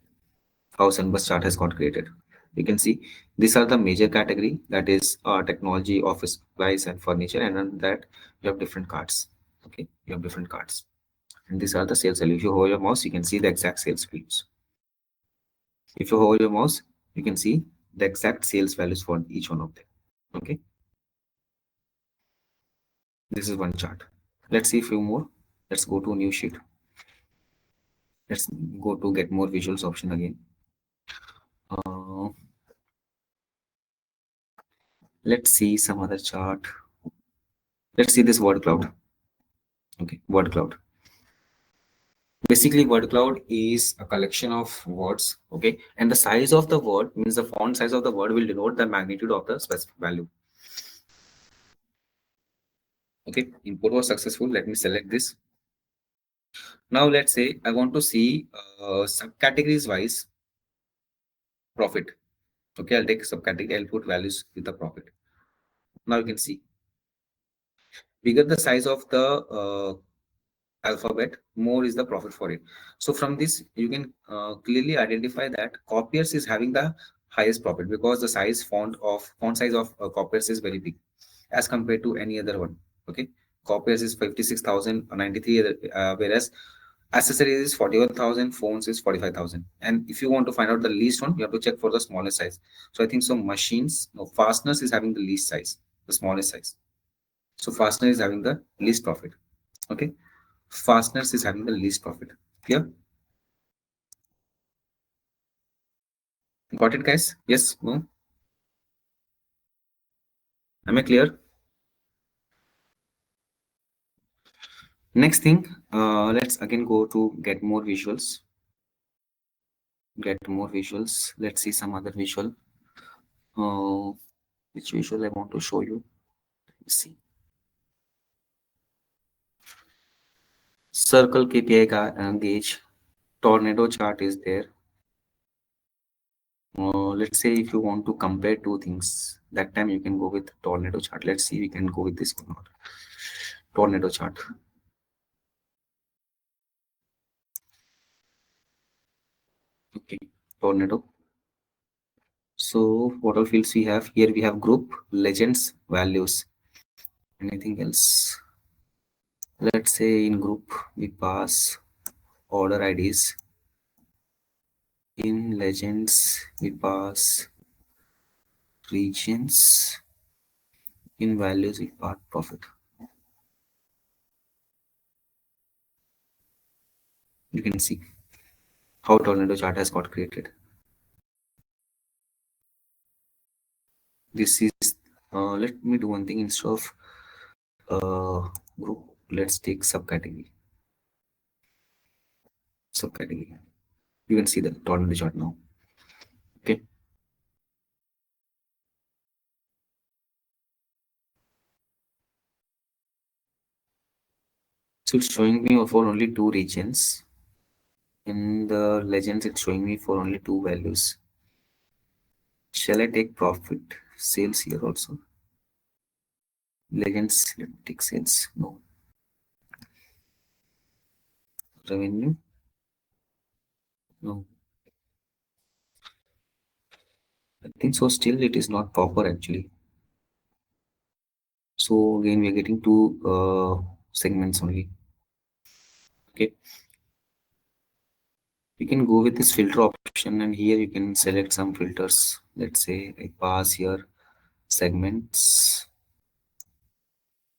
how Sunburst chart has got created. You can see these are the major category, that is technology, office supplies, and furniture, and under that you have different cards. Okay, you have different cards, and these are the sales value. If you hover your mouse, you can see the exact sales values. If you hover your mouse, you can see the exact sales values for each one of them. Okay, this is one chart. Let's see a few more. Let's go to a new sheet. Let's go to get more visuals option again. Uh, let's see some other chart. Let's see this word cloud. Okay, word cloud. Basically, word cloud is a collection of words. Okay, and the size of the word means the font size of the word will denote the magnitude of the specific value. Okay, import was successful. Let me select this. Now let's say I want to see subcategories wise profit. Okay, I'll take subcategory. I'll put values with the profit. Now you can see bigger the size of the alphabet, more is the profit for it. So from this, you can clearly identify that copiers is having the highest profit because the font size of copiers is very big as compared to any other one. Okay, copiers is 56,093, whereas accessories is 41,000, phones is 45,000. And if you want to find out the least one, you have to check for the smallest size. So I think so. Machines, no, fasteners is having the least size, the smallest size. So fastener is having the least profit. Okay, fasteners is having the least profit. Clear? Got it, guys? Yes? No? Am I clear? Next thing, let's again go to get more visuals. Get more visuals. Let's see some other visual. Uh, which visual I want to show you? Let's see. Circle KPI gauge. Tornado chart is there. Let's say if you want to compare two things, that time you can go with tornado chart. Let's see, we can go with this or not. Tornado chart. Okay, tornado. So what all fields we have here? We have group, legends, values. Anything else? Let's say in group we pass order IDs. In legends we pass regions. In values we pass profit. You can see how tornado chart has got created. This is let me do one thing. Instead of group, let's take subcategory. Subcategory. You can see the tornado chart now. Okay. So it's showing me for only two regions. In the legends, it's showing me for only two values. Shall I take profit sales here also? Legends, let me take sales. No. Revenue? No. I think so. Still, it is not proper actually. So again, we are getting two segments only. Okay, you can go with this filter option, and here you can select some filters. Let's say I pass here segments,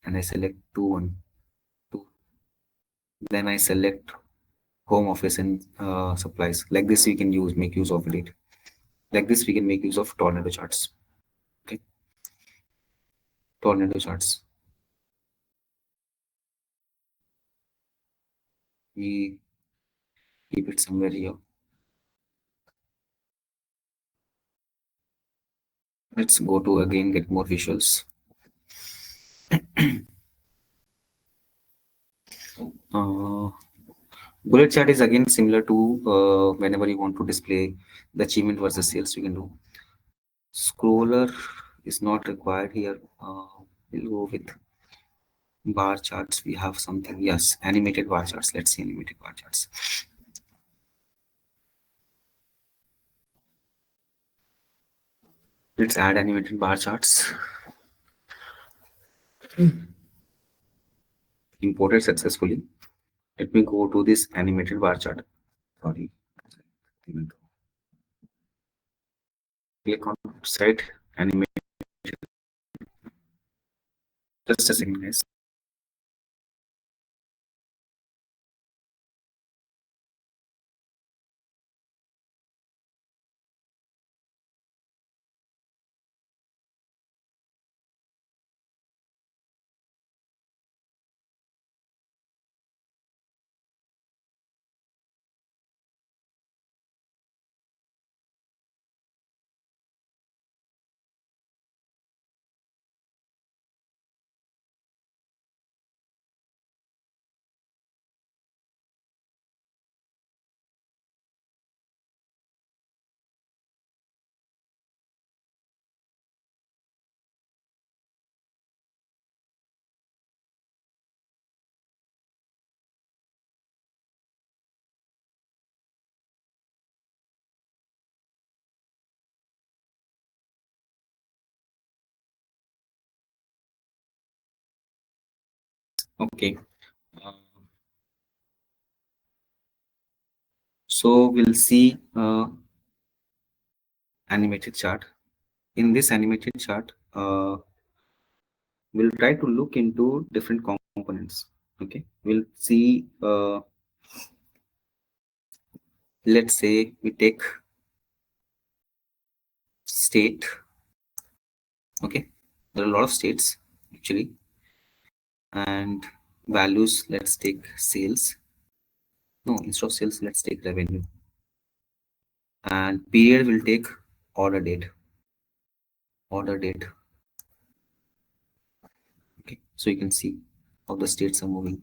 and I select two. Then I select home office and supplies. Like this, we can make use of it. Like this, we can make use of tornado charts. Okay, tornado charts. We keep it somewhere here. Let's go to again get more visuals. Uh, Bullet chart is again similar to whenever you want to display the achievement versus sales, you can do. Scroller is not required here. We'll go with bar charts. We have something, yes, animated bar charts. Let's see animated bar charts. Let's add animated bar charts. Imported successfully. Let me go to this animated bar chart. Sorry. Click on site animate. Just a second, guys. Okay. Uh, so we'll see animated chart. In this animated chart, we'll try to look into different components. Okay. We'll see, let's say we take state. Okay. There are a lot of states actually. And values, let's take sales. No, instead of sales, let's take revenue. And period will take order date. Order date. Okay. So you can see how the states are moving.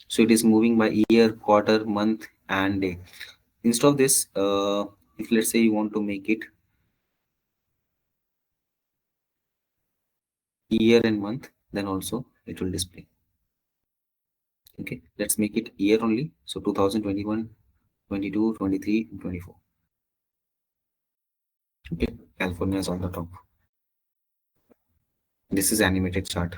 So it is moving by year, quarter, month, and day. Instead of this, if let's say you want to make it year and month, then also it will display. Okay, let's make it year only. So 2021, 22, 23, and 24. Okay, California is on the top. This is animated chart.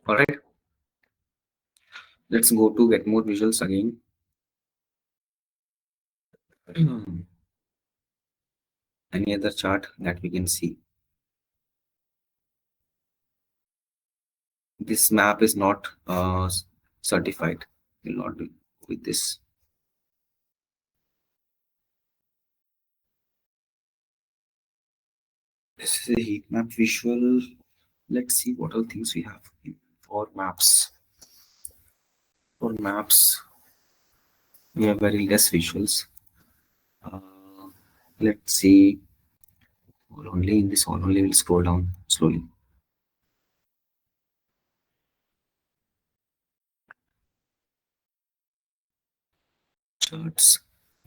All right, let's go to get more visuals again. Any other chart that we can see? This map is not certified. Will not do with this. This is a heat map visual. Let's see what all things we have for maps. For maps, we have very less visuals. Uh, let's see. Only in this one, only we'll scroll down slowly. charts,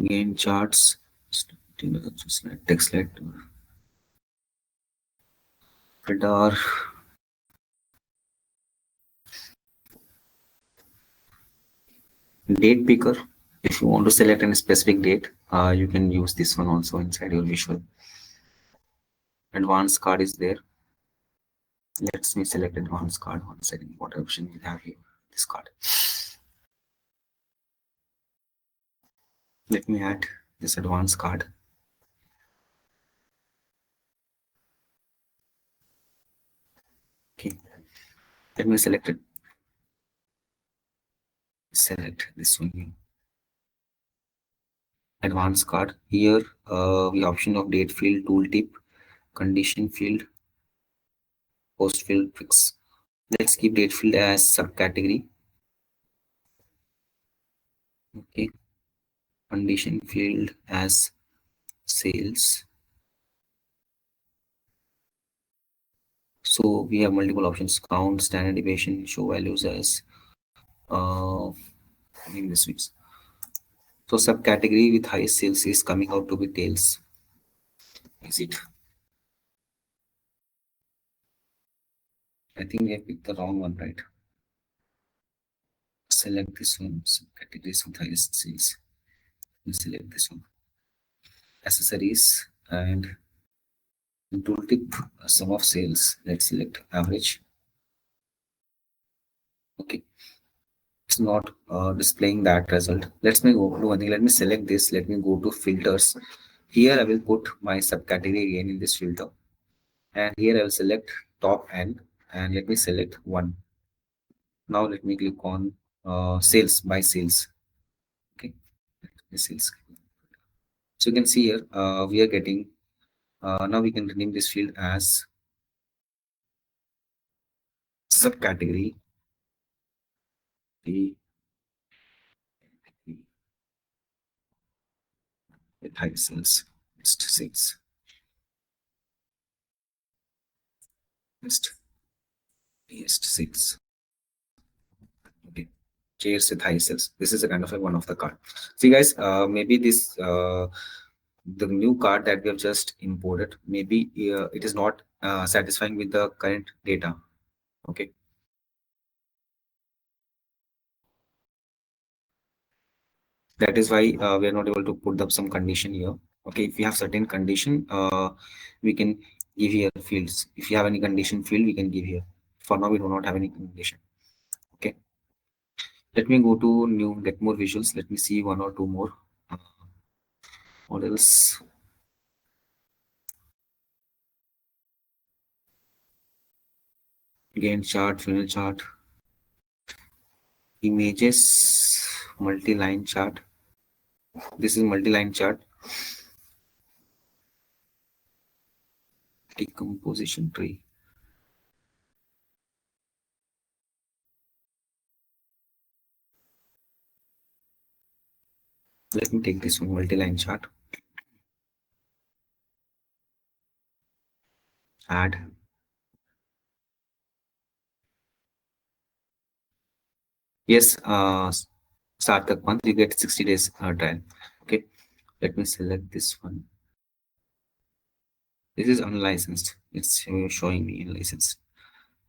gain charts, slide, text slide, radar, date picker. If you want to select any specific date, you can use this one also inside your visual. Advanced card is there. Let me select advanced card. One second. What option we have here? This card. Let me add this advanced card. Okay. Let me select it. Select this one here. Advanced card. Here we option of date field, tooltip, condition field, post field fix. Let's keep date field as subcategory. Okay. Condition field as sales. So we have multiple options: count, standard deviation, show values as in this weeks. So subcategory with high sales is coming out to be tails. Is it? I think we have picked the wrong one, right? Select this one. Subcategories with highest sales. We select this one. Accessories and tooltip sum of sales. Let's select average. Okay. It's not displaying that result. Let me go to one thing. Let me select this. Let me go to filters. Here I will put my subcategory again in this filter. And here I will select top end and let me select one. Now let me click on sales by sales. Okay, sales. So you can see here we are getting now we can rename this field as subcategory the with high sales. List sales. List sales. Okay. Chairs with high sales. This is a kind of one of the card. See guys, maybe this the new card that we have just imported, maybe it is not satisfying with the current data. Okay. That is why we are not able to put up some condition here. Okay, if we have certain condition, we can give here fields. If you have any condition field, we can give here. For now, we do not have any condition. Okay. Let me go to new, get more visuals. Let me see one or two more. What else? Gain chart, funnel chart, images, multi-line chart. This is multi-line chart. Decomposition tree. Let me take this one, multi-line chart. Add. Yes, Sarthak month, you get 60 days trial. Okay, let me select this one. This is unlicensed. It's showing me unlicensed.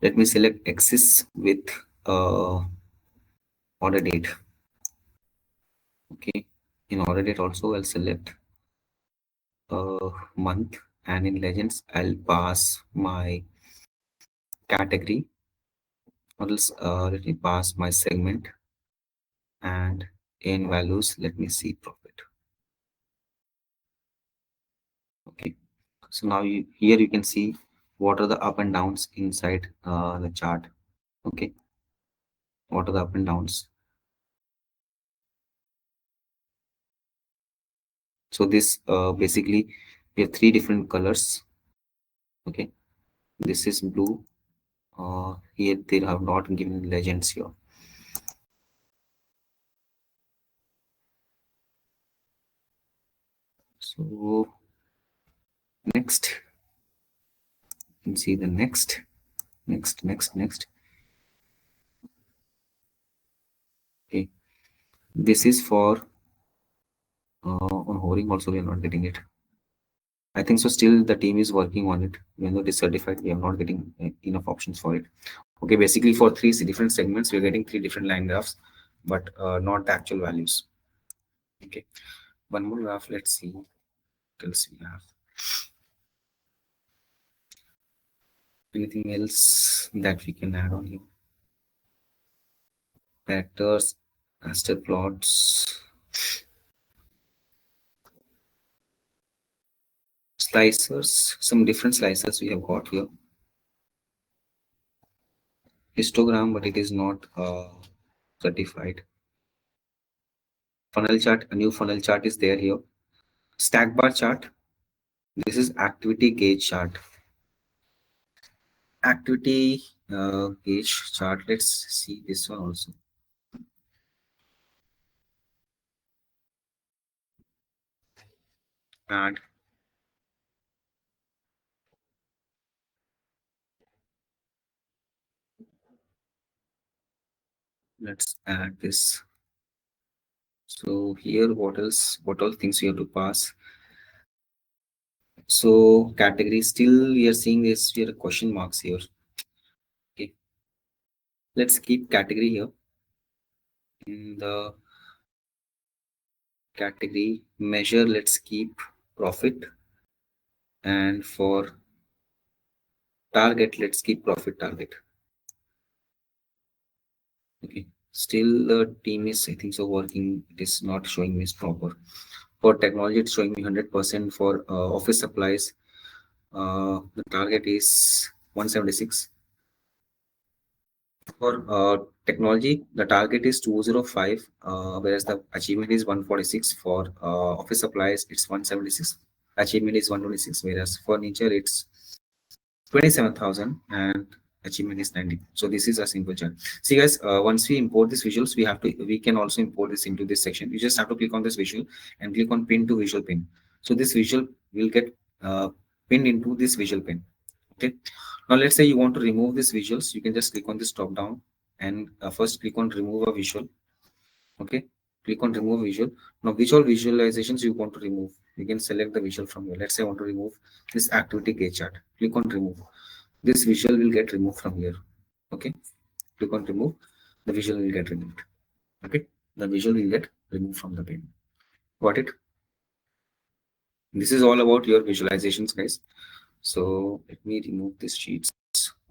Let me select axis with order date. Okay, in order date also I'll select month, and in legends I'll pass my category, or else let me pass my segment, and in values let me see profit. Okay, so now here you can see what are the up and downs inside the chart. Okay, what are the up and downs? So this basically we have three different colors. Okay, this is blue. Here they have not given legends here. So next, you can see the next. Okay, this is for On Horing also we are not getting it. I think so. Still, the team is working on it. Even though it is certified, we are not getting enough options for it. Okay, basically for three different segments, we are getting three different line graphs, but not the actual values. Okay, one more graph. Let's see what else we have. Anything else that we can add on here? Characters, raster plots, slicers. Some different slicers we have got here. Histogram, but it is not certified. Funnel chart. A new funnel chart is there here. Stack bar chart. This is activity gauge chart. Activity gauge chart. Let's see this one also. And let's add this. So here, what else? What all things we have to pass? So category still we are seeing this. We are question marks here. Okay, let's keep category here. In the category measure, let's keep profit, and for target, let's keep profit target. Okay. Still the team is I think so working. It is not showing me proper. For technology, it's showing me 100%. For office supplies, the target is 176. For technology, the target is 205, whereas the achievement is 146. For office supplies, it's 176. Achievement is 126, whereas furniture, it's 27,000 and achievement is 90. So this is a simple chart. See guys, once we import these visuals, we can also import this into this section. You just have to click on this visual and click on pin to visual pin. So this visual will get pinned into this visual pin. Okay. Now let's say you want to remove these visuals. You can just click on this drop down and first click on remove a visual. Okay. Click on remove visual. Now which all visualizations you want to remove. You can select the visual from here. Let's say I want to remove this activity gauge chart. Click on remove. This visual will get removed from here. Okay. Click on remove. The visual will get removed. Okay. The visual will get removed from the pane. Got it? This is all about your visualizations, guys. So let me remove these sheets,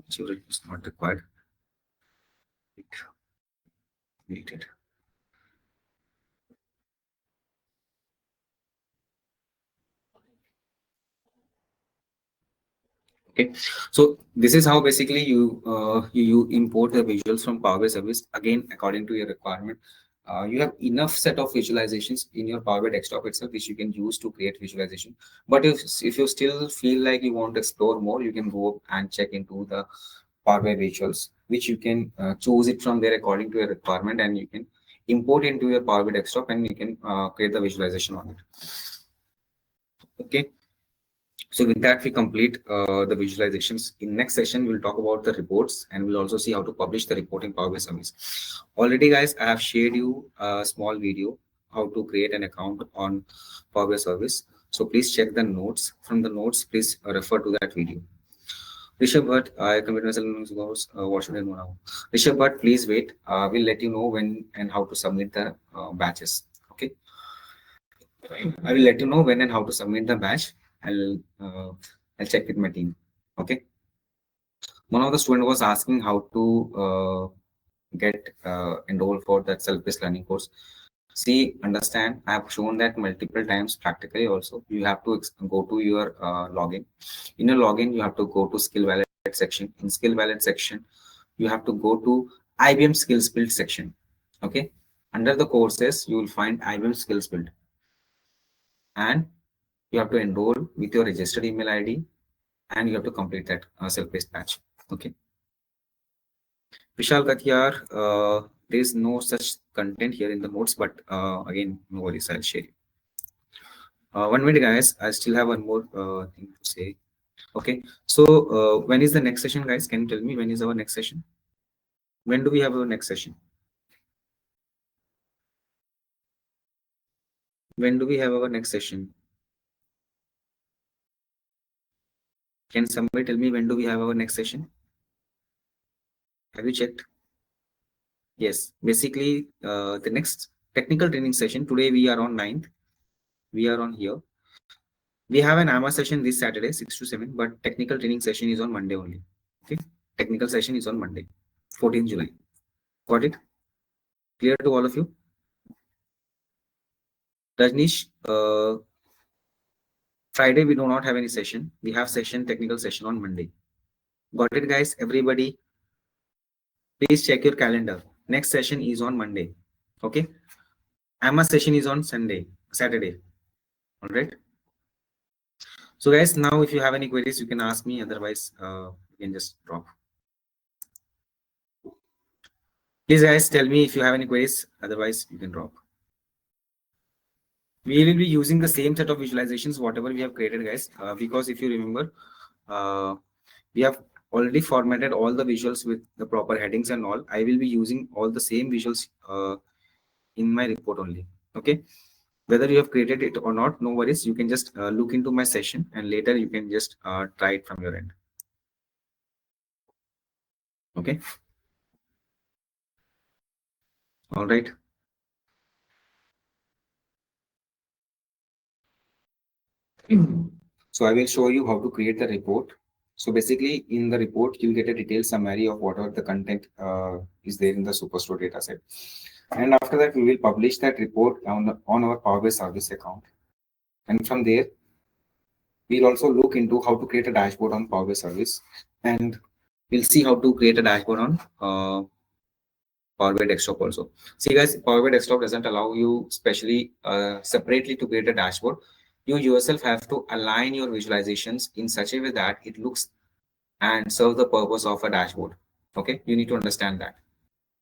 whichever is not required. Delete it. Okay, so this is how basically you import the visuals from Power BI service again according to your requirement. You have enough set of visualizations in your Power BI desktop itself which you can use to create visualization. But if you still feel like you want to explore more, you can go and check into the Power BI visuals, which you can choose it from there according to your requirement, and you can import into your Power BI desktop and you can create the visualization on it. Okay. So with that, we complete the visualizations. In next session, we'll talk about the reports and we'll also see how to publish the report in Power BI Service. Already, guys, I have shared you a small video how to create an account on Power BI Service. So please check the notes. From the notes, please refer to that video. Rishabh Bhatt, I commit myself what should I know now? Rishabh Bhatt, please wait. We'll let you know when and how to submit the batches. Okay. I will let you know when and how to submit the batch. Uh, I'll check with my team. Okay. One of the student was asking how to get enrolled for that self-paced learning course. See, understand. I have shown that multiple times practically. Also, you have to go to your login. In your login, you have to go to skill valid section. In skill valid section, you have to go to IBM skills build section. Okay. Under the courses, you will find IBM skills build, and you have to enroll with your registered email ID and you have to complete that self-paced batch. Okay. Vishal Katyar, there is no such content here in the notes, but again, no worries, I'll share it. 1 minute, guys. I still have one more thing to say. Okay. So, when is the next session, guys? Can you tell me when is our next session? When do we have our next session? When do we have our next session? Can somebody tell me when do we have our next session? Have you checked? Yes. Basically, the next technical training session, today we are on 9th. We are on here. We have an AMA session this Saturday, 6 to 7, but technical training session is on Monday only. Okay. Technical session is on Monday, 14th July. Got it? Clear to all of you? Rajnish, Friday we do not have any session. We have technical session on Monday. Got it, guys? Everybody, please check your calendar. Next session is on Monday. Okay. AMA session is on Saturday. All right. So, guys, now if you have any queries, you can ask me. Otherwise, you can just drop. Please, guys, tell me if you have any queries. Otherwise, you can drop. We will be using the same set of visualizations, whatever we have created, guys. Because if you remember, we have already formatted all the visuals with the proper headings and all. I will be using all the same visuals in my report only. Okay. Whether you have created it or not, no worries. You can just look into my session and later you can just try it from your end. Okay. All right. So I will show you how to create the report. So basically in the report, you'll get a detailed summary of whatever the content is there in the Superstore dataset. And after that, we will publish that report on our Power BI service account. And from there, we'll also look into how to create a dashboard on Power BI service. And we'll see how to create a dashboard on Power BI desktop also. See guys, Power BI desktop doesn't allow you specially separately to create a dashboard. You yourself have to align your visualizations in such a way that it looks and serve the purpose of a dashboard. Okay, you need to understand that.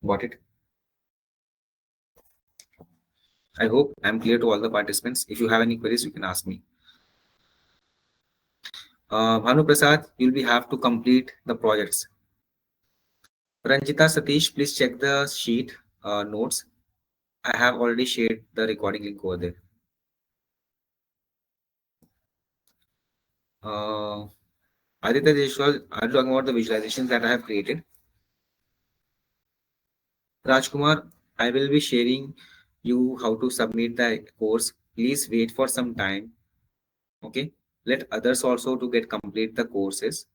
Got it? I hope I'm clear to all the participants. If you have any queries, you can ask me. Bhanu Prasad, you'll be have to complete the projects. Ranjita Satish, please check the sheet notes. I have already shared the recording link over there. Aditya Deshwal, are you talking about the visualizations that I have created? Rajkumar, I will be sharing you how to submit the course. Please wait for some time. Okay. Let others also to get complete the courses.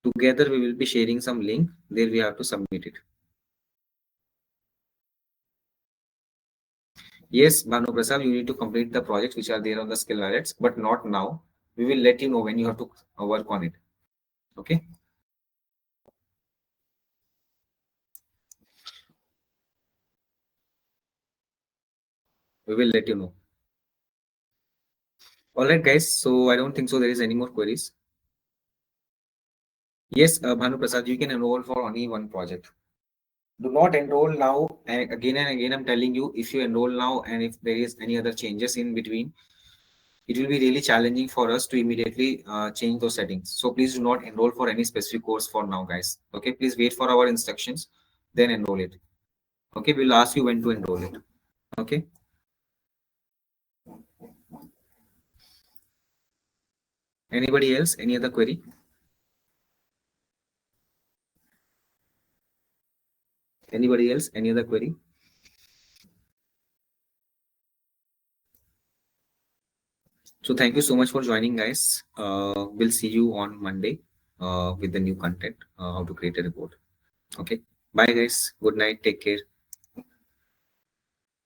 Together we will be sharing some link. There we have to submit it. Yes, Bhanu Prasad, you need to complete the projects which are there on the skill wallets, but not now. We will let you know when you have to work on it. Okay. We will let you know. All right, guys. So I don't think so there is any more queries. Yes, Bhanu Prasad, you can enroll for only one project. Do not enroll now. And again, I'm telling you, if you enroll now and if there is any other changes in between, it will be really challenging for us to immediately change those settings. So please do not enroll for any specific course for now, guys. Okay, please wait for our instructions, then enroll it. Okay, we'll ask you when to enroll it. Okay. Anybody else? Any other query? Anybody else? Any other query? So thank you so much for joining, guys. We'll see you on Monday with the new content, how to create a report. Okay. Bye, guys. Good night. Take care.